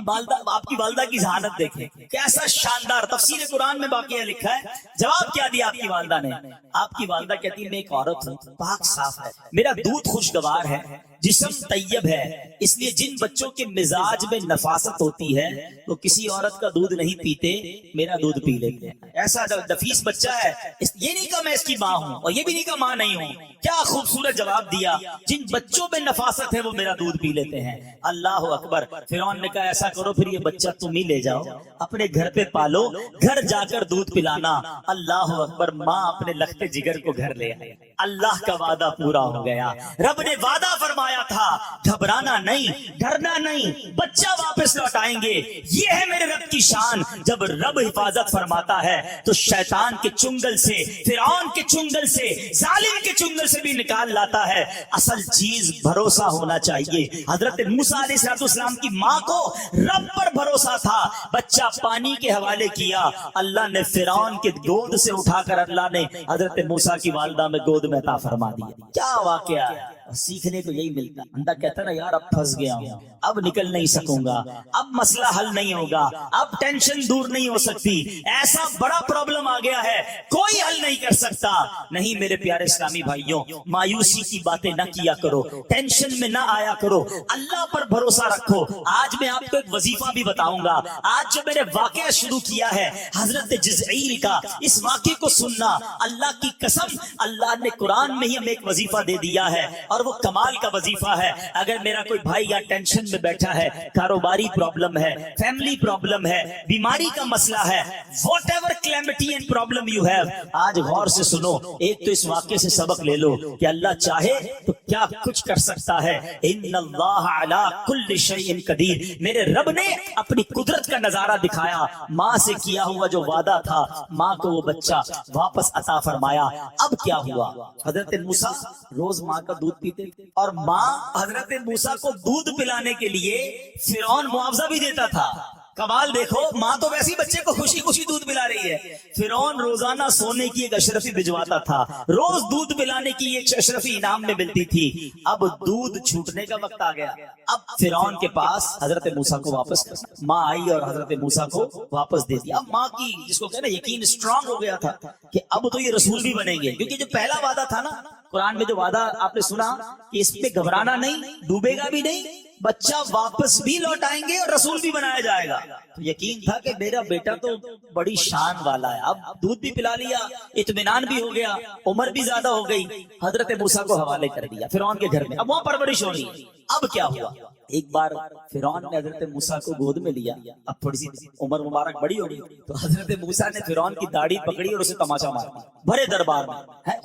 کی والدہ کی ذہانت دیکھیں, کیسا شاندار. تفسیر قرآن میں واقعہ لکھا ہے, جواب کیا دیا آپ کی والدہ نے. آپ کی والدہ کہتی ہے میں ایک عورت ہوں, پاک صاف ہے, میرا دودھ خوشگوار ہے, جسم طیب ہے, اس لیے جن بچوں کے مزاج میں نفاست ہوتی ہے وہ کسی عورت کا دودھ نہیں پیتے, میرا دودھ پی لیتے ہیں. ایسا نفیس بچہ ہے, یہ نہیں کہا میں اس کی ماں ہوں اور یہ بھی نہیں کہا ماں نہیں ہوں. کیا خوبصورت جواب دیا, جن بچوں میں نفاست ہے وہ میرا دودھ پی لیتے ہیں. اللہ اکبر. فرعون نے کہا ایسا کرو پھر یہ بچہ تم ہی لے جاؤ, اپنے گھر پہ پالو, گھر جا کر دودھ پلانا. اللہ اکبر. ماں اپنے لختے جگر کو گھر لے آئی. اللہ کا وعدہ پورا ہو گیا. رب نے وعدہ فرمایا تھا, گھبرانا نہیں, ڈرنا نہیں, بچہ واپس لوٹائیں گے. یہ ہے میرے رب کی شان. جب رب حفاظت فرماتا ہے تو شیطان کے چنگل سے, فرعون کے چنگل سے, ظالم کے چنگل سے بھی نکال لاتا ہے. اصل چیز بھروسہ ہونا چاہیے. حضرت موسیٰ علیہ السلام کی ماں کو رب پر بھروسہ تھا. بچہ پانی کے حوالے کیا, اللہ نے فرعون کے گود سے اٹھا کر اللہ نے حضرت موسیٰ کی والدہ میں گود میں عطا فرما دیا. کیا واقعہ ہے, سیکھنے کو یہی ملتا. بندہ کہتا نا یار اب پھنس گیا ہوں, اب نکل نہیں سکوں گا, اب مسئلہ حل نہیں ہوگا, اب ٹینشن دور نہیں ہو سکتی, ایسا بڑا پرابلم آ گیا ہے کوئی حل نہیں کر سکتا. نہیں میرے پیارے اسلامی بھائیوں, مایوسی کی باتیں نہ کیا کرو, ٹینشن میں نہ آیا کرو, اللہ پر بھروسہ رکھو. آج میں آپ کو ایک وظیفہ بھی بتاؤں گا. آج جو میں نے واقعہ شروع کیا ہے حضرت جزعیل کا, اس واقعے کو سننا, اللہ کی قسم اللہ نے قرآن میں ہی ہمیں ایک وظیفہ دے دیا ہے اور وہ کمال کا وظیفہ ہے. اگر میرا کوئی بھائی یا ٹینشن میں بیٹھا ہے, کاروباری پرابلم ہے, فیملی پرابلم ہے, بیماری کا مسئلہ ہے, what ever calamity and problem you have, آج غور سے سنو. ایک تو اس واقعے سے سبق لے لو کہ اللہ چاہے تو کیا کچھ کر سکتا ہے. ان اللہ علی کل شیء قدیر. میرے رب نے اپنی قدرت کا نظارہ دکھایا. ماں سے کیا ہوا جو وعدہ تھا, ماں کو وہ بچہ واپس عطا فرمایا. اب کیا ہوا, حضرت موسیٰ روز ماں کا دودھ پیتے اور ماں حضرت موسیٰ کو دودھ پلانے کے لیے فرعون معاوضہ بھی دیتا تھا. کمال دیکھو, ماں تو ویسے بچے کو خوشی خوشی دودھ پلا رہی ہے. فرعون روزانہ سونے کی ایک اشرفی بھجواتا تھا, روز دودھ پلانے کی ایک اشرفی انعام میں ملتی تھی. اب دودھ چھوٹنے کا وقت آ گیا. اب فرعون کے پاس حضرت موسیٰ کو واپس کرنا. ماں آئی اور حضرت موسیٰ کو واپس دے دیا. اب ماں کی جس کو کہنا یقین اسٹرانگ ہو گیا تھا کہ اب تو یہ رسول بھی بنیں گے, کیونکہ جو پہلا وعدہ تھا نا قرآن میں جو وعدہ آپ نے سنا کہ اس پہ گھبرانا نہیں، ڈوبے گا بھی نہیں، بچہ واپس بھی لوٹائیں گے اور رسول بھی بنایا جائے گا. تو یقین تھا کہ میرا بیٹا تو بڑی شان والا ہے. اب دودھ بھی پلا لیا، اطمینان بھی ہو گیا، عمر بھی زیادہ ہو گئی. حضرت موسیٰ کو حوالے کر دیا فرعون کے گھر میں. اب وہاں پرورش ہو رہی ہے. اب کیا ہوا، ایک بار فرعون نے حضرت موسیٰ کو گود میں لیا. اب تھوڑی سی عمر مبارک بڑی ہو گئی تو حضرت موسیٰ نے فرعون کی داڑھی پکڑی اور اسے تماشا مارا بڑے دربار میں.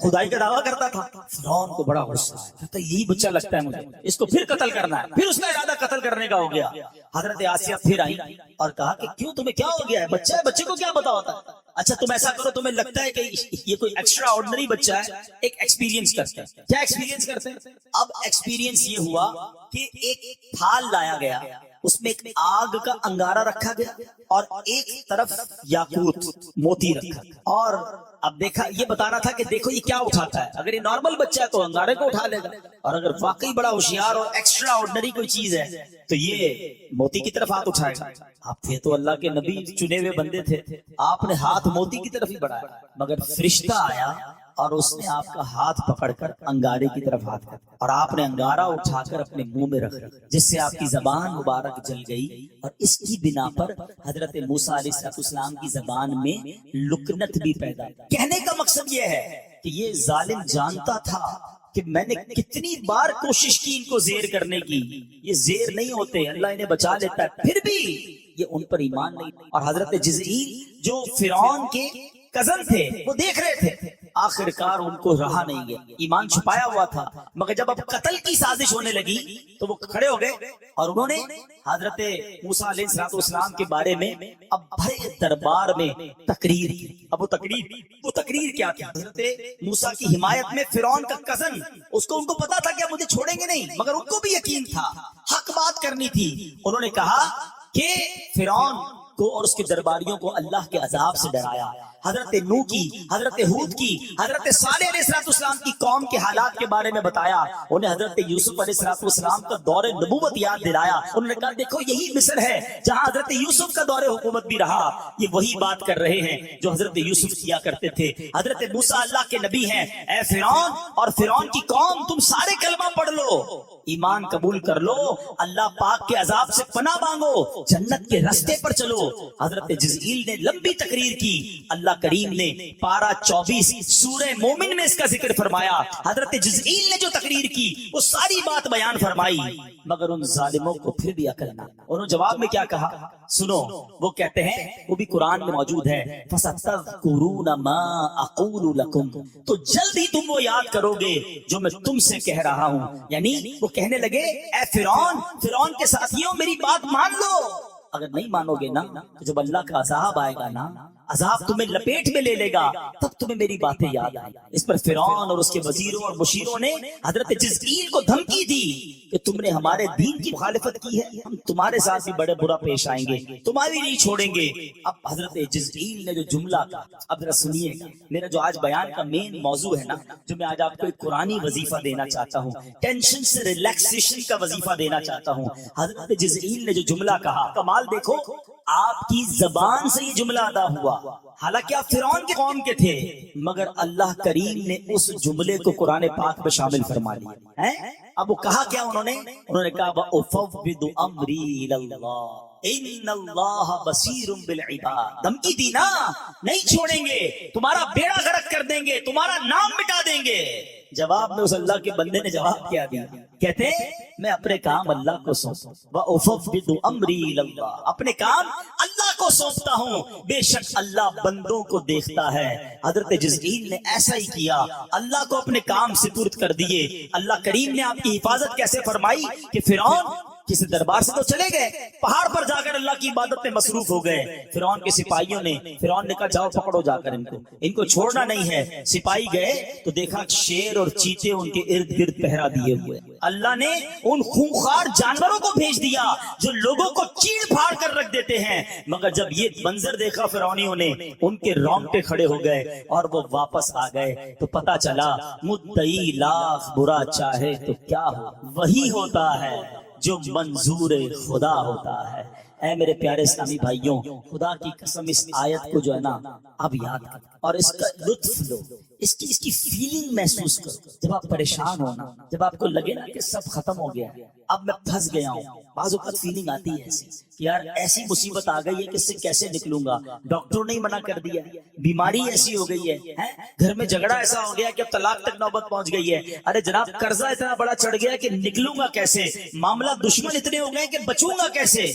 خدائی کا دعویٰ کرتا تھا. فرعون کو بڑا غصہ آیا، کہتا یہی بچہ لگتا ہے مجھے، اس کو پھر قتل کرنا ہے. پھر اس کا ارادہ قتل کرنے کا ہو گیا. حضرت آسیہ پھر آئی اور کہا کہ کیوں، تمہیں کیا ہو گیا ہے؟ بچہ ہے، بچے کو کیا پتا ہوتا ہے؟ اچھا تم ایسا کرو، تمہیں لگتا ہے کہ یہ کوئی ایکسٹرا آرڈنری بچہ ہے، ایک ایکسپیرینس کرتے ہیں. کیا ایکسپیرینس کرتے ہیں؟ اب ایکسپیرینس یہ ہوا کہ ایک تھال لایا گیا، اس میں ایک آگ کا انگارہ رکھا گیا اور ایک طرف یاقوت موتی رکھا. اور اب دیکھا، یہ بتانا تھا کہ دیکھو یہ کیا اٹھاتا ہے. اگر یہ نارمل بچہ ہے تو انگارے کو اٹھا لے گا، اور اگر واقعی بڑا ہوشیار اور ایکسٹرا آرڈنری کوئی چیز ہے تو یہ موتی کی طرف ہاتھ اٹھائے گا. آپ تھے تو اللہ کے نبی، چنے ہوئے بندے تھے، آپ نے ہاتھ موتی کی طرف ہی بڑھایا، مگر فرشتہ آیا اور اس نے آپ کا ہاتھ پکڑ کر انگارے کی طرف ہاتھ کر، اور آپ نے انگارہ اٹھا کر اپنے منہ میں رکھ دیا، جس سے آپ کی زبان مبارک جل گئی. اور اس کی بنا پر حضرت موسیٰ علیہ السلام کی زبان میں لکنت بھی پیدا. کہنے کا مقصد یہ ہے کہ یہ ظالم جانتا تھا کہ میں نے کتنی بار کوشش کی ان کو زیر کرنے کی، یہ زیر نہیں ہوتے، اللہ انہیں بچا لیتا ہے، پھر بھی یہ ان پر ایمان نہیں. اور حضرت جزئیل جو فرعون کے کزن تھے وہ دیکھ رہے تھے، آخر کار ان کو رہا نہیں گیا، ایمان چھپایا ہوا تھا. مگر جب اب قتل کی سازش ہونے لگی تو وہ کھڑے ہو گئے اور انہوں نے حضرت موسیٰ علیہ السلام کے بارے میں اب بڑے دربار میں تقریر کی. اب وہ تقریر کیا تھی؟ حضرت موسیٰ کی حمایت میں فرعون کا کزن، اس کو ان کو پتا تھا کہ مجھے چھوڑیں گے نہیں، مگر ان کو بھی یقین تھا، حق بات کرنی تھی. انہوں نے کہا کہ فرعون کو اور اس کے درباریوں کو اللہ کے عذاب سے ڈرایا. حضرت نوح کی، حضرت ہود کی، حضرت صالح علیہ السلام کی قوم کے حالات کے بارے میں بتایا. انہیں حضرت یوسف علیہ السلام کا دور نبوت یاد دلایا. انہوں نے کہا دیکھو یہی مصر ہے جہاں حضرت یوسف کا دور حکومت بھی رہا. یہ وہی بات کر رہے ہیں جو حضرت یوسف کیا کرتے تھے. حضرت موسیٰ اللہ کے نبی ہیں. اے فرعون اور فرعون کی قوم، تم سارے کلمہ پڑھ لو، ایمان قبول کر لو، اللہ پاک کے عذاب سے پناہ مانگو، جنت کے راستے پر چلو. حضرت جزئیل نے لمبی تقریر کی. اللہ کریم نے پارہ 24 سورہ مومن میں اس کا ذکر فرمایا. حضرت جزئیل نے جو تقریر کی وہ ساری بات بیان فرمائی، مگر ان ظالموں کو پھر بھی عقل نہ. انہوں جواب میں کیا کہا سنو. وہ کہتے ہیں، وہ بھی قرآن میں موجود ہے، فَسَتَذْكُرُونَ مَا أَقُولُ لَكُمْ، تو جلد ہی تم وہ یاد کرو گے جو میں تم سے کہہ رہا ہوں. یعنی وہ کہنے لگے اے فرعون کے ساتھیوں میری بات مان لو. اگر نہیں مانو گے نا تو جب اللہ کا عذاب آئے گا نا، عذاب تمہیں لپیٹ میں لے لے گا، تب تمہیں میری باتیں یاد آئیں. اس پر فرعون اور اس کے وزیروں اور مشیروں نے حضرت جزئیل کو دھمکی دی کہ تم نے ہمارے دین کی مخالفت کی ہے، ہم تمہارے ساتھ بھی بڑے برا پیش آئیں گے، تمہاری نہیں چھوڑیں گے. اب حضرت جزئیل نے جو جملہ کہا، اب ذرا سنیے گا. میرا جو آج بیان کا مین موضوع ہے نا، جو میں آج آپ کو ایک قرآنی وظیفہ دینا چاہتا ہوں، ٹینشن سے ریلیکسیشن کا وظیفہ دینا چاہتا ہوں. حضرت جزئیل نے جو جملہ کہا، کمال دیکھو، آپ کی زبان سے یہ جملہ ادا ہوا. حالانکہ آپ فرعون کے قوم کے تھے، مگر اللہ کریم نے اس جملے کو قرآن پاک میں شامل فرما لیا. اب وہ کہا کیا انہوں نے کہا وَأُفَوِّضُ أَمْرِي إِلَى اللَّهِ إِنَّ اللَّهَ بَصِيرٌ بِالْعِبَادِ. دھمکی دی نا، نہیں چھوڑیں گے، تمہارا بیڑا غرق کر دیں گے، تمہارا نام مٹا دیں گے. جواب میں اس اللہ کے بندے نے جواب کیا دیا، کہتے میں اپنے کام اللہ کو سونپتا ہوں. وَأُفَوِّضُ أَمْرِي إِلَى اللَّهِ، اپنے کام اللہ کو سونپتا ہوں، بے شک اللہ بندوں کو دیکھتا ہے. حضرت جزئیل نے ایسا ہی کیا، اللہ کو اپنے کام سپرد کر دیے. اللہ کریم نے آپ کی حفاظت کیسے فرمائی کہ فرعون کسی دربار سے تو چلے گئے، پہاڑ پر جا کر اللہ کی عبادت میں مصروف ہو گئے. فرعون کے سپاہیوں نے، فرعون نے کہا جاؤ پکڑو جا کر ان کو چھوڑنا نہیں ہے. سپاہی گئے تو دیکھا شیر اور چیتے ان کے ارد گرد پہرا دیے ہوئے. اللہ نے ان خونخوار جانوروں کو بھیج دیا جو لوگوں کو چیڑ پھاڑ کر رکھ دیتے ہیں. مگر جب یہ منظر دیکھا فرعونیوں نے، ان کے رونگٹے کھڑے ہو گئے اور وہ واپس آ گئے. تو پتا چلا مدعی لاکھ برا چاہے تو کیا ہو، وہی ہوتا ہے جو منظور خدا ہوتا ہے. اے میرے پیارے اسلامی بھائیوں، خدا کی قسم اس آیت کو جو ہے نا اب یاد کرو اور اس کا لطف لو، اس کی فیلنگ محسوس کرو۔ جب آپ پریشان ہو نا، جب آپ کو لگے نا کہ سب ختم ہو گیا، اب میں پھنس گیا ہوں، بعض اوقات فیلنگ آتی ہے ایسی کہ یار ایسی مصیبت آ گئی ہے کہ اس سے کیسے نکلوں گا، ڈاکٹر نے منع کر دیا، بیماری ایسی ہو گئی ہے، گھر میں جھگڑا ایسا ہو گیا کہ اب طلاق تک نوبت پہنچ گئی ہے، ارے جناب قرضہ اتنا بڑا چڑھ گیا کہ نکلوں گا کیسے، معاملہ دشمن اتنے ہو گئے کہ بچوں گا کیسے۔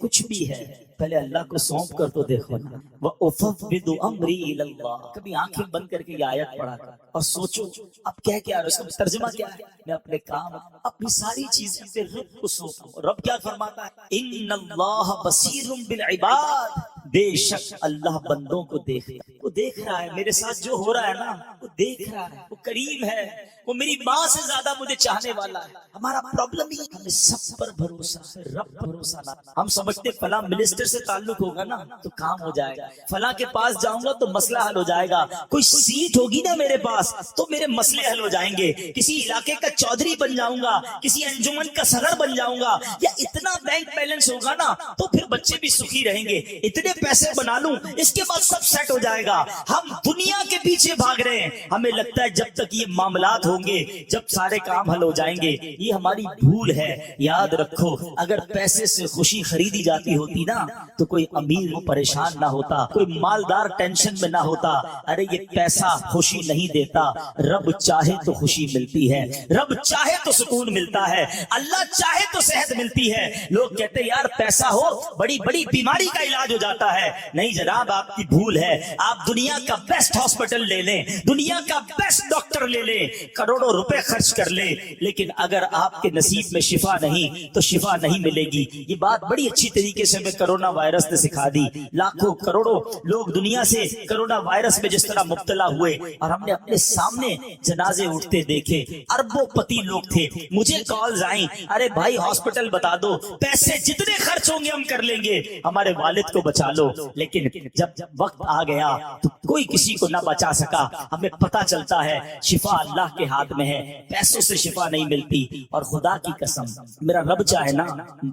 کچھ بھی ہے پہلے اللہ کو سونپ کر تو دیکھو نا، وَأُفَوِّضُ أَمْرِي إِلَى اللَّهِ، کبھی آنکھیں بند کر کے یہ آیت پڑھا کر اور سوچو اب کیا کیا اس کا ترجمہ کیا ہے، میں اپنے کام اپنی ساری چیزیں پہ رب کو سونپوں۔ رب کیا فرماتا ہے، ان اللہ بصیر بالعباد، بے شک اللہ بندوں کو دیکھتا ہے، وہ دیکھ رہا ہے میرے ساتھ جو ہو رہا ہے نا، وہ دیکھ رہا ہے، وہ کریم ہے، وہ میری ماں سے زیادہ مجھے چاہنے والا ہے۔ ہمارا پرابلم ہی ہمیں سب پر بھروسہ ہے، رب بھروسہ نہ، ہم سمجھتے فلاں منسٹر سے تعلق ہوگا نا تو کام ہو جائے گا، فلاں کے پاس جاؤں گا تو مسئلہ حل ہو جائے گا، کوئی سیٹ ہوگی نا میرے پاس تو میرے مسئلے حل ہو جائیں گے، کسی علاقے کا چودھری بن جاؤں گا، کسی انجمن کا صدر بن جاؤں گا، یا اتنا بینک بیلنس ہوگا نا تو پھر بچے بھی سخی رہیں گے، اتنے پیسے بنا لوں اس کے بعد سب سیٹ ہو جائے گا۔ ہم دنیا کے پیچھے بھاگ رہے ہیں، ہمیں لگتا ہے جب تک یہ معاملات ہوں گے، جب سارے کام حل ہو جائیں گے، یہ ہماری بھول ہے۔ یاد رکھو اگر پیسے سے خوشی خریدی جاتی ہوتی نا تو کوئی امیر وہ پریشان نہ ہوتا، کوئی مالدار ٹینشن میں نہ ہوتا۔ ارے یہ پیسہ خوشی نہیں دیتا، رب چاہے تو خوشی ملتی ہے، رب چاہے تو سکون ملتا ہے، اللہ چاہے تو صحت ملتی ہے۔ لوگ کہتے یار پیسہ ہو بڑی بڑی بیماری کا علاج ہو جاتا ہے، نہیں جناب آپ کی بھول ہے۔ آپ دنیا کا بیسٹ ہاسپٹل لے لیں، دنیا کا بیسٹ ڈاکٹر لے لیں، کروڑوں روپے خرچ کر لیں، لیکن اگر آپ کے نصیب میں شفا نہیں تو شفا نہیں ملے گی۔ یہ بات بڑی اچھی طریقے سے ہمیں کرونا وائرس نے سکھا دی۔ لاکھوں کروڑوں لوگ دنیا سے کرونا وائرس میں جس طرح مبتلا ہوئے اور ہم نے اپنے سامنے جنازے اٹھتے دیکھے، اربوں پتی لوگ تھے، مجھے کالز آئیں، ارے بھائی ہاسپٹل بتا دو، پیسے جتنے خرچ ہوں گے ہم کر لیں گے، ہمارے والد کو بچا لو۔ لیکن جب وقت آ گیا تو کوئی کسی کو نہ بچا سکا۔ ہمیں پتہ چلتا ہے شفا اللہ کے ہاتھ میں ہے، پیسوں سے شفا نہیں ملتی۔ اور خدا کی قسم میرا رب چاہے نا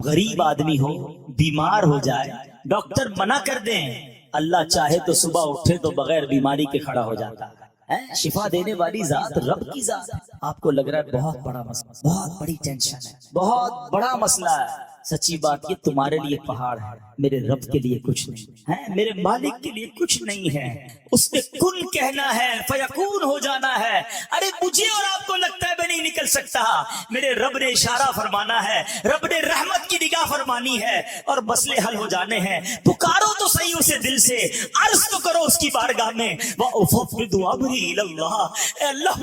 غریب آدمی ہو، بیمار ہو جائے، ڈاکٹر منع کر دیں، اللہ چاہے تو صبح اٹھے تو بغیر بیماری کے کھڑا ہو جاتا ہے۔ شفا دینے والی ذات رب کی ذات ہے۔ آپ کو لگ رہا ہے بہت بڑا مسئلہ، بہت بڑی ٹینشن ہے، بہت بڑا مسئلہ ہے، سچی بات یہ تمہارے لیے پہاڑ ہے، میرے رب کے لیے کچھ نہیں ہے، میرے مالک کے لیے کچھ نہیں ہے۔ اس نے کن کہنا ہے فیکون ہو جانا ہے۔ ارے مجھے اور آپ کو لگتا ہے میں نہیں نکل سکتا، میرے رب نے اشارہ فرمانا ہے، رب نے رحمت کی نگاہ فرمانی ہے اور مسئلے حل ہو جانے ہیں۔ پکارو تو صحیح اسے دل سے، عرض تو کرو اس کی بارگاہ میں، وَأُفَوِّضُ أَمْرِي إِلَى اللَّهِ، اے اللہ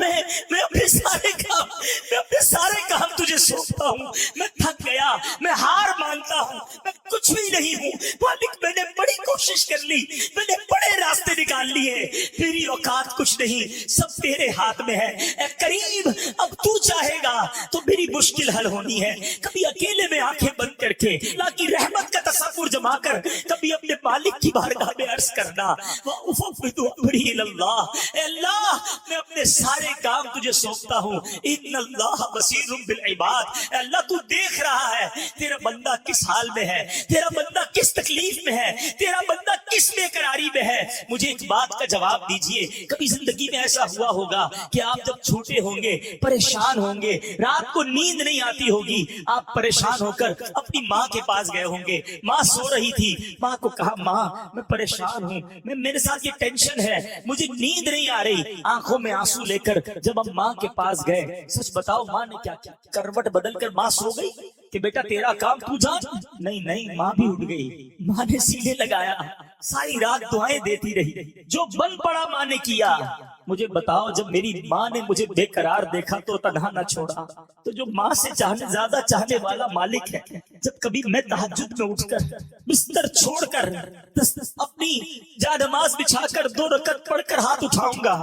میں اپنے سارے کام تجھے سونپتا ہوں، میں تھک گیا، میں ہار مانتا ہوں، میں کچھ بھی نہیں ہوں مالک، میں نے بڑی کوشش کر لی، میں نے بڑے راستے نکال لیے، میری اوقات کچھ نہیں، سب تیرے ہاتھ میں ہے۔ اے کریم اب تو چاہے گا تو میری مشکل حل ہونی ہے۔ کبھی اکیلے میں آنکھیں بند کر کے اللہ کی رحمت کا تصور جما کر کبھی اپنے مالک کی بارگاہ میں عرض کرنا، وَأُفَوِّضُ أَمْرِي إِلَى اللَّهِ، اے اللہ میں اپنے سارے کام تجھے سونپتا ہوں، ان اللہ بصیر بالعباد، اے اللہ تو دیکھ رہا ہے تیرا بندہ کس حال میں ہے، تیرا بندہ کس تکلیف میں ہے، تیرا بندہ کس بے قراری میں ہے۔ مجھے ایک بات کا جواب دیجئے، کبھی زندگی میں ایسا ہوا ہوگا کہ آپ جب چھوٹے ہوں گے، پریشان ہوں گے، رات کو نیند نہیں آتی ہوگی، آپ پریشان ہو کر اپنی ماں کے پاس گئے ہوں گے، ماں سو رہی تھی، ماں کو کہا ماں میں پریشان ہوں، میرے ساتھ یہ ٹینشن ہے، مجھے نیند نہیں آ رہی۔ آنکھوں میں آنسو لے کر جب ہم ماں کے پاس گئے، سچ بتاؤ ماں نے کیا کیا؟ کروٹ بدل کر ماں سو گئی کہ بیٹا تیرا کام تو جان؟ نہیں، ماں بھی اٹھ گئی، ماں نے سینے لگایا، ساری رات دعائیں دیتی رہی، جو بن پڑا ماں نے کیا۔ مجھے بتاؤ جب میری ماں نے مجھے بے قرار دیکھا تو تنہا نہ چھوڑا، تو جو ماں سے زیادہ چاہنے والا مالک ہے، جب کبھی میں تہجد میں اٹھ کر بستر چھوڑ کر اپنی جا نماز بچھا کر 2 رکعت پڑھ کر ہاتھ اٹھاؤں گا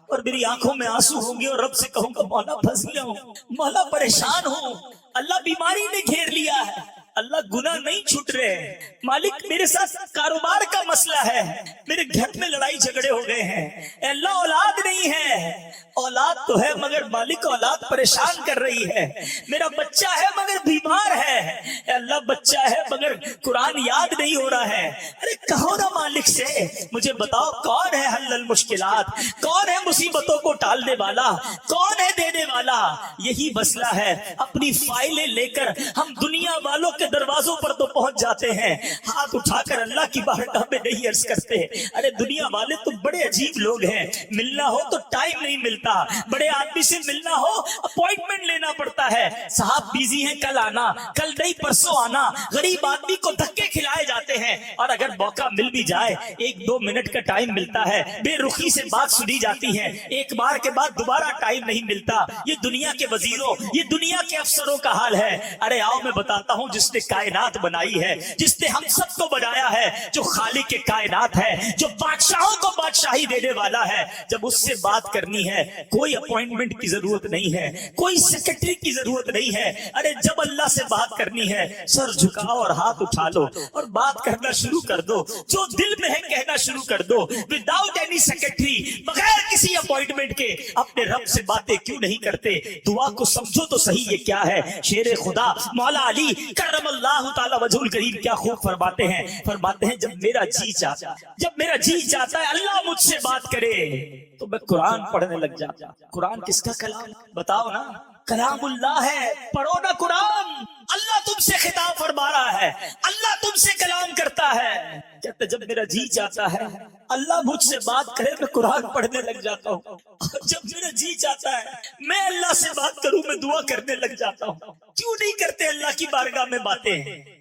اور میری آنکھوں میں آنسو ہوں گے اور رب سے کہوں گا مولا پھنس گیا ہوں، مولا پریشان ہوں، اللہ بیماری نے گھیر لیا ہے، اللہ گناہ نہیں چھوٹ رہے ہیں، مالک میرے ساتھ کاروبار کا مسئلہ ہے، میرے گھر میں لڑائی جھگڑے ہو گئے ہیں، اے اللہ اولاد نہیں ہے، اولاد تو ہے مگر مالک اولاد پریشان کر رہی ہے، میرا بچہ ہے مگر بیمار ہے، اے اللہ بچہ ہے مگر قرآن یاد نہیں ہو رہا ہے، ارے کہو نا مالک سے، مجھے بتاؤ کون ہے حل المشکلات، کون ہے مصیبتوں کو ٹالنے والا، کون ہے دینے والا؟ یہی مسئلہ ہے، اپنی فائلیں لے کر ہم دنیا والوں کے دروازوں پر تو پہنچ جاتے ہیں، ہاتھ اٹھا کر اللہ کی بارگاہ میں نہیں عرض کرتے۔ ارے دنیا والے تو بڑے عجیب لوگ ہیں، ملنا ہو تو ٹائم نہیں ملتا، بڑے آدمی سے ملنا ہو اپوائنٹمنٹ لینا پڑتا ہے، صاحب بیزی ہیں کل آنا، کل نہیں پرسوں آنا، غریب آدمی کو دھکے کھلائے جاتے ہیں، اور اگر موقع مل بھی جائے 1-2 منٹ کا ٹائم ملتا ہے، بے رخی سے بات سنی جاتی ہے، ایک بار کے بعد دوبارہ ٹائم نہیں ملتا۔ یہ دنیا کے وزیروں، یہ دنیا کے افسروں کا حال ہے۔ ارے آؤ میں بتاتا ہوں، جس نے کائنات بنائی ہے، جس نے ہم سب کو بنایا ہے، جو خالق کے کائنات ہے، جو بادشاہوں کو بادشاہی دینے والا ہے، جب اس سے بات کرنی ہے کوئی اپوائنٹمنٹ کی ضرورت نہیں ہے، کوئی سیکرٹری کی ضرورت نہیں ہے۔ ارے جب اللہ سے بات کرنی ہے سر جھکاؤ اور ہاتھ اٹھا لو اور بات کرنا شروع کر دو، جو دل میں ہے کہنا شروع کر دو، وداؤٹ اینی سیکرٹری، بغیر کسی اپوائنٹمنٹ کے۔ اپنے رب سے باتیں کیوں نہیں کرتے؟ دعا کو سمجھو تو صحیح، یہ کیا ہے؟ شیر خدا مولا علی کرم اللہ تعالی وجہ الکریم کیا خوب فرماتے ہیں، فرماتے ہیں جب میرا جی چاہتا ہے اللہ مجھ سے بات کرے تو میں قرآن پڑھنے لگ جاتا۔ قرآن کس کا کلام؟ بتاؤ نا، کلام اللہ ہے، پڑھو نا قرآن۔ اللہ تم سے خطاب فرما رہا ہے، اللہ تم سے کلام کرتا ہے۔ کہتے جب میرا جی چاہتا ہے اللہ مجھ سے بات کرے میں قرآن پڑھنے لگ جاتا ہوں، جب میرا جی چاہتا ہے میں اللہ سے بات کروں میں دعا کرنے لگ جاتا ہوں۔ کیوں نہیں کرتے اللہ کی بارگاہ میں باتیں؟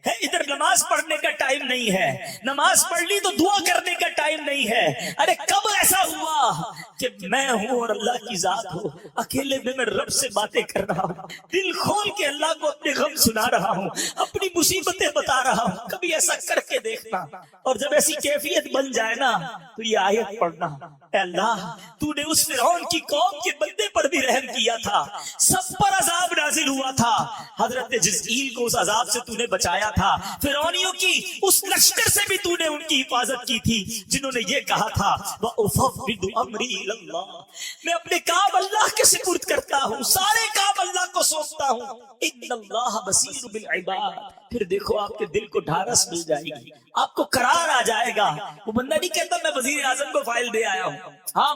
ہے ادھر نماز پڑھنے کا ٹائم نہیں ہے، نماز پڑھ لی تو دعا کرنے کا ٹائم نہیں ہے۔ ارے کب ایسا ہوا کہ میں ہوں اور اللہ کی ذات ہو، اکیلے میں رب سے باتیں کر رہا ہوں، دل کھول کے اللہ کو اپنے غم سنا رہا ہوں، اپنی مصیبتیں بتا رہا ہوں؟ کبھی ایسا کر کے دیکھنا، اور جب ایسی کیفیت بن جائے نا تو یہ آیت پڑھنا، اے اللہ تو نے اس فرعون کی قوم کے بندے پر بھی رحم کیا تھا، سب پر عذاب نازل ہوا تھا، حضرت جزئیل کو اس عذاب سے تو نے بچایا تھا، فرعونیوں کی اس لشکر سے بھی تو نے ان کی حفاظت کی تھی جنہوں نے یہ کہا تھا وَأُفَوِّضُ أَمْرِي إِلَى اللَّهِ، میں اپنے کام اللہ کے سپرد کرتا ہوں، سارے کام اللہ کو سونپتا ہوں۔ إِنَّ اللَّهَ بَصِيرٌ بِالْعِبَادِ، پھر دیکھو آپ کے دل کو ڈھارس مل جائے گی، آپ کو قرار آ جائے گا۔ وہ بندہ نہیں کہتا میں وزیر اعظم کو فائل دے آیا ہوں، ہاں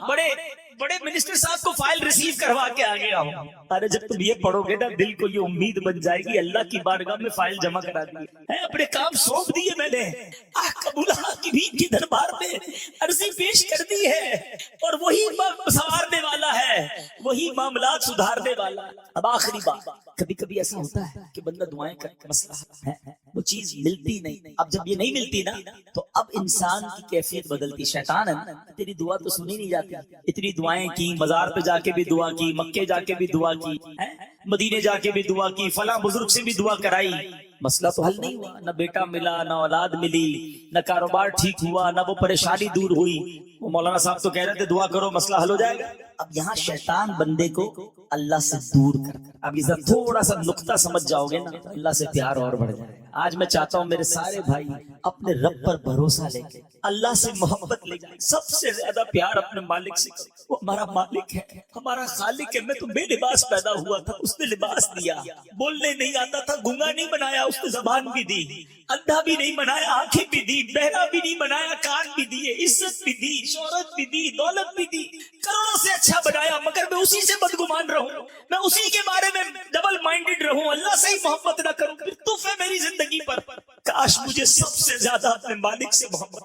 بڑے منسٹر صاحب کو فائل ریسیو کروا کے آ گیا ہوں۔ ارے جب تم یہ پڑھو گے نا دل کو یہ امید بن جائے گی اللہ کی بارگاہ میں فائل جمع کرا دی ہے، اپنے کام سونپ دیے میں نے، قبولہ کی بھی کے دربار میں عرضی پیش کر دی ہے، اور وہی سنوارنے والا ہے، وہی معاملات سدھارنے والا۔ اب آخری بات، کبھی کبھی ایسا ہوتا ہے کہ بندہ دعائیں کرتا مسئلہ ہے، وہ چیز ملتی نہیں، اب جب یہ نہیں ملتی نا تو اب انسان کی کیفیت بدلتی، شیطان ہے نا، تیری دعا تو سنی نہیں جاتی، اتنی دعائیں کی، مزار پہ جا کے بھی دعا کی، مکے جا کے بھی دعا کی، مدینے جا کے بھی دعا کی، فلاں بزرگ سے بھی دعا کرائی، مسئلہ تو حل نہیں ہوا، نہ بیٹا ملا، نہ اولاد ملی، نہ کاروبار ٹھیک ہوا، نہ وہ پریشانی دور ہوئی۔ وہ مولانا صاحب تو کہہ رہے تھے دعا کرو مسئلہ حل ہو جائے گا۔ اب یہاں شیطان بندے کو اللہ سے دور کرتا ہے۔ اب یہ تھوڑا سا نقطہ سمجھ جاؤ گے نا اللہ سے پیار اور بڑھ جائے گا۔ آج میں چاہتا ہوں میرے سارے بھائی اپنے رب پر بھروسہ لے کے اللہ سے محبت لے جائیں، سب سے زیادہ پیار اپنے مالک سے کرو۔ وہ ہمارا مالک ہے، ہمارا خالق ہے۔ میں تو بے لباس پیدا ہوا تھا، اس نے لباس دیا، بولنے نہیں آتا تھا، گونگا نہیں بنایا، اس نے زبان بھی دی، اندھا بھی نہیں بنایا، آنکھیں بھی دی، بہرا بھی نہیں بنایا، کان بھی دیے، عزت بھی دی، شہرت بھی دی، دولت بھی دی، کروڑوں سے اچھا بنایا، مگر میں اسی سے بدگمان رہوں، میں اسی کے بارے میں ڈبل مائنڈڈ رہوں، اللہ سے ہی محبت نہ کروں، پھر تف ہے میری زندگی پر۔ کاش مجھے سب سے زیادہ اپنے مالک سے محبت،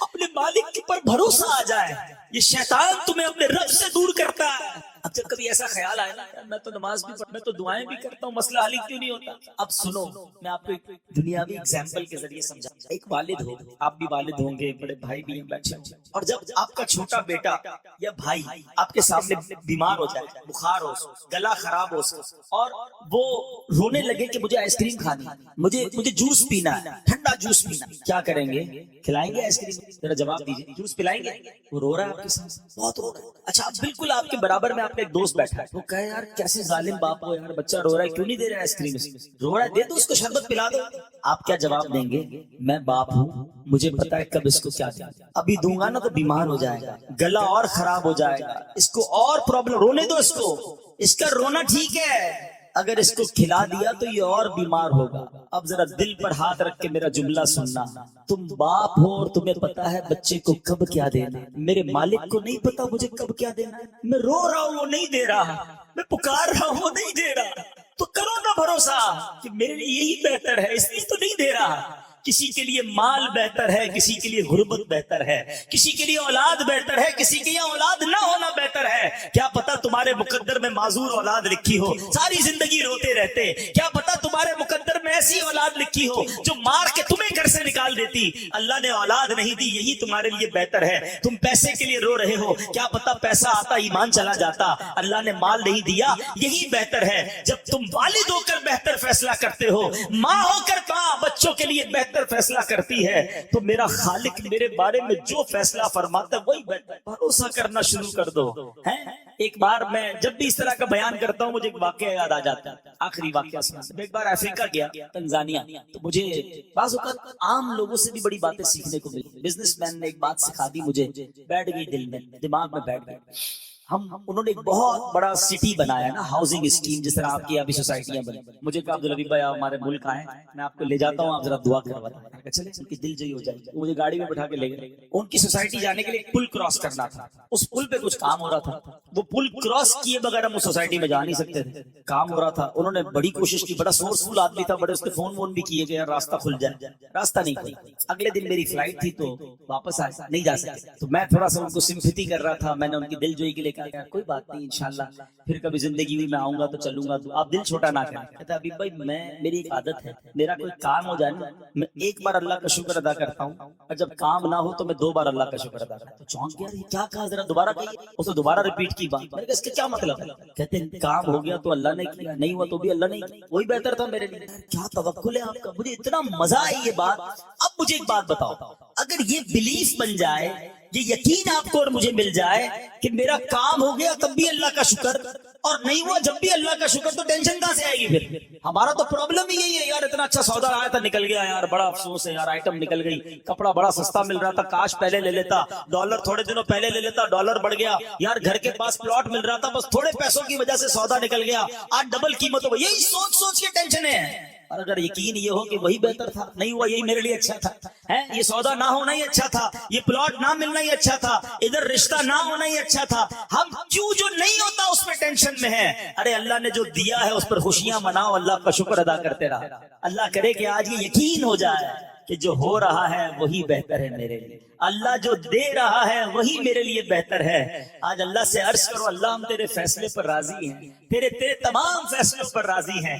اپنے مالک پر بھروسہ آ جائے۔ یہ شیطان تمہیں اپنے رب سے دور کرتا ہے۔ اب جب کبھی ایسا خیال آئے نا میں تو نماز بھی پڑھتا، میں تو دعائیں بھی کرتا ہوں، مسئلہ حل کیوں نہیں ہوتا؟ اب سنو، میں آپ کو ایک دنیاوی ایگزامپل کے ذریعے سمجھا۔ ایک والد ہو، آپ بھی والد ہوں گے، بڑے بھائی بھی بیٹھے ہوں، اور جب آپ کا چھوٹا بیٹا یا بھائی آپ کے سامنے بیمار ہو جائے، بخار ہو، گلا خراب ہو، اور وہ رونے لگے کہ مجھے آئس کریم کھانی، مجھے جوس پینا ہے، ٹھنڈا جوس پینا، کیا کریں گے؟ کھلائیں گے آئس کریم؟ ذرا جواب دیجیے، جوس پلائیں گے؟ وہ رو رہا ہے آپ کے ساتھ، بہت رو رہا ہے، اچھا بالکل آپ کے برابر میں آپ نے دوست بیٹھا ہے, وہ کہے یار کیسے ظالم باپ ہو یار, بچہ رو رہا ہے کیوں نہیں دے رہا ہے آئس کریم, رو رہا ہے دے دو اس کو شربت پلا دو. آپ کیا جواب دیں گے؟ میں باپ ہوں, مجھے پتا ہے کب اس کو کیا دیں, ابھی دوں گا نا تو بیمار ہو جائے گا, گلا اور خراب ہو جائے گا, اس کو اور پرابلم, رونے دو اس کو, اس کا رونا ٹھیک ہے, اگر اس کو کھلا دیا تو یہ اور بیمار ہوگا. اب ذرا دل پر ہاتھ رکھ کے میرا جملہ سننا, تم باپ ہو اور تمہیں پتا ہے بچے کو کب کیا دینا. میرے مالک کو نہیں پتا مجھے کب کیا دینا ہے, میں رو رہا ہوں وہ نہیں دے رہا, میں پکار رہا ہوں وہ نہیں دے رہا, تو کرو نا بھروسہ کہ میرے لیے یہی بہتر ہے, اس لیے تو نہیں دے رہا. کسی کے لیے مال بہتر ہے, کسی کے لیے غربت بہتر ہے, کسی کے لیے اولاد بہتر ہے, کسی کے لیے اولاد نہ ہونا بہتر ہے. کیا پتا تمہارے مقدر میں معذور اولاد لکھی ہو, ساری زندگی روتے رہتے. کیا پتا تمہارے مقدر میں ایسی اولاد لکھی ہو جو مار کے تمہیں گھر سے نکال دیتی. اللہ نے اولاد نہیں دی, یہی تمہارے لیے بہتر ہے. تم پیسے کے لیے رو رہے ہو, کیا پتا پیسہ آتا ایمان چلا جاتا. اللہ نے مال نہیں دیا, یہی بہتر ہے. جب تم والد ہو کر بہتر فیصلہ کرتے ہو, ماں ہو کر بچوں کے لیے بہتر فیصلہ کرتی ہے, تو میرا خالق میرے بارے میں جو فیصلہ فرماتا ہے وہی بہتر. بھروسہ کرنا شروع کر دو. ایک بار میں جب بھی اس طرح کا بیان کرتا ہوں مجھے ایک واقعہ یاد آ جاتا ہے, آخری واقعہ سنا. ایک بار افریقہ گیا, تنزانیہ, تو مجھے بعض اوقات عام لوگوں سے بھی بڑی باتیں سیکھنے کو ملی. بزنس مین نے ایک بات سکھا دی مجھے, بیٹھ گئی دل میں, دماغ میں بیٹھ گئی. انہوں نے ایک بہت بڑا سٹی بنایا نا, ہاؤسنگ اسکیم, جس طرح آپ کی ابھی سوسائٹیاں بنی. مجھے کہا عبدالحبیب بھائی ہمارے ملک آئے, میں آپ کو لے جاتا ہوں, آپ ذرا دعا کرواتا. چلے, ان کی دل جوئی ہو جائے. مجھے گاڑی میں بٹھا کے لے گئے. ان کی سوسائٹی جانے کے لیے ایک پل کراس کرنا تھا, اس پل پہ کچھ کام ہو رہا تھا. وہ پل کراس کیے بغیر ہم اس سوسائٹی میں جا نہیں سکتے تھے, کام ہو رہا تھا. انہوں نے بڑی کوشش کی, بڑا سورسفل آدمی تھا, بڑے اس کے فون وون بھی کیے گئے راستہ کھل جائے, راستہ نہیں کھلا. اگلے دن میری فلائٹ تھی تو واپس آئے, نہیں جا سکتے. تو میں تھوڑا سا ان کو سمپیتی کر رہا تھا. میں نے ان کی دل جوئی کے لیے کہا کوئی بات نہیں, انشاءاللہ پھر کبھی زندگی میں آؤں گا تو چلوں گا, تو آپ دل چھوٹا نہ کریں. کہتا حبیب بھائی میری ایک عادت ہے, میرا کوئی کام ہو جائے نا, میں ایک بار اللہ کا شکر ادا کرتا ہوں, اور جب کام نہ ہو تو میں 2 بار اللہ کا شکر ادا کرتا ہوں. چونک یار یہ کیا کہا, ذرا دوبارہ کہیے. اس نے دوبارہ ریپیٹ کی بات. میں نے کہا اس کا کیا مطلب ہے؟ کہتے ہیں کام ہو گیا تو اللہ نے کیا, نہیں ہوا تو بھی اللہ نے کیا, وہی بہتر تھا میرے لیے. کیا توکل ہے آپ کا, مجھے اتنا مزہ آئی یہ بات. اب مجھے ایک بات بتاؤ, اگر یہ بلیف بن جائے, یہ یقین آپ کو اور مجھے مل جائے کہ میرا کام ہو گیا تب بھی اللہ کا شکر, اور نہیں ہوا جب بھی اللہ کا شکر, تو ٹینشن کہاں سے آئے گی پھر؟ ہمارا تو پرابلم ہی یہی ہے یار, اتنا اچھا سودا آیا تھا نکل گیا یار, بڑا افسوس ہے یار, آئٹم نکل گئی. کپڑا بڑا سستا مل رہا تھا, کاش پہلے لے لیتا. ڈالر تھوڑے دنوں پہلے لے لیتا, ڈالر بڑھ گیا یار. گھر کے پاس پلاٹ مل رہا تھا, بس تھوڑے پیسوں کی وجہ سے سودا نکل گیا, آج ڈبل قیمت ہو گئی. یہی سوچ سوچ کے ٹینشن ہے. اور اگر یقین یہ ہو کہ وہی بہتر تھا, نہیں ہوا یہی میرے لیے اچھا تھا, یہ سودا نہ ہونا ہی اچھا تھا, یہ پلاٹ نہ ملنا ہی اچھا تھا, ادھر رشتہ نہ ہونا ہی اچھا تھا, ہم کیوں جو نہیں ہوتا اس میں ٹینشن میں ہے؟ ارے اللہ نے جو دیا ہے اس پر خوشیاں مناؤ, اللہ کا شکر ادا کرتے رہا. اللہ کرے کہ آج یہ یقین ہو جائے کہ جو ہو رہا ہے وہی بہتر ہے میرے لیے, اللہ جو دے رہا ہے وہی میرے لیے بہتر ہے. آج اللہ سے عرض کرو, اللہ ہم تیرے فیصلے پر راضی ہیں, تیرے تمام فیصلوں پر راضی ہیں.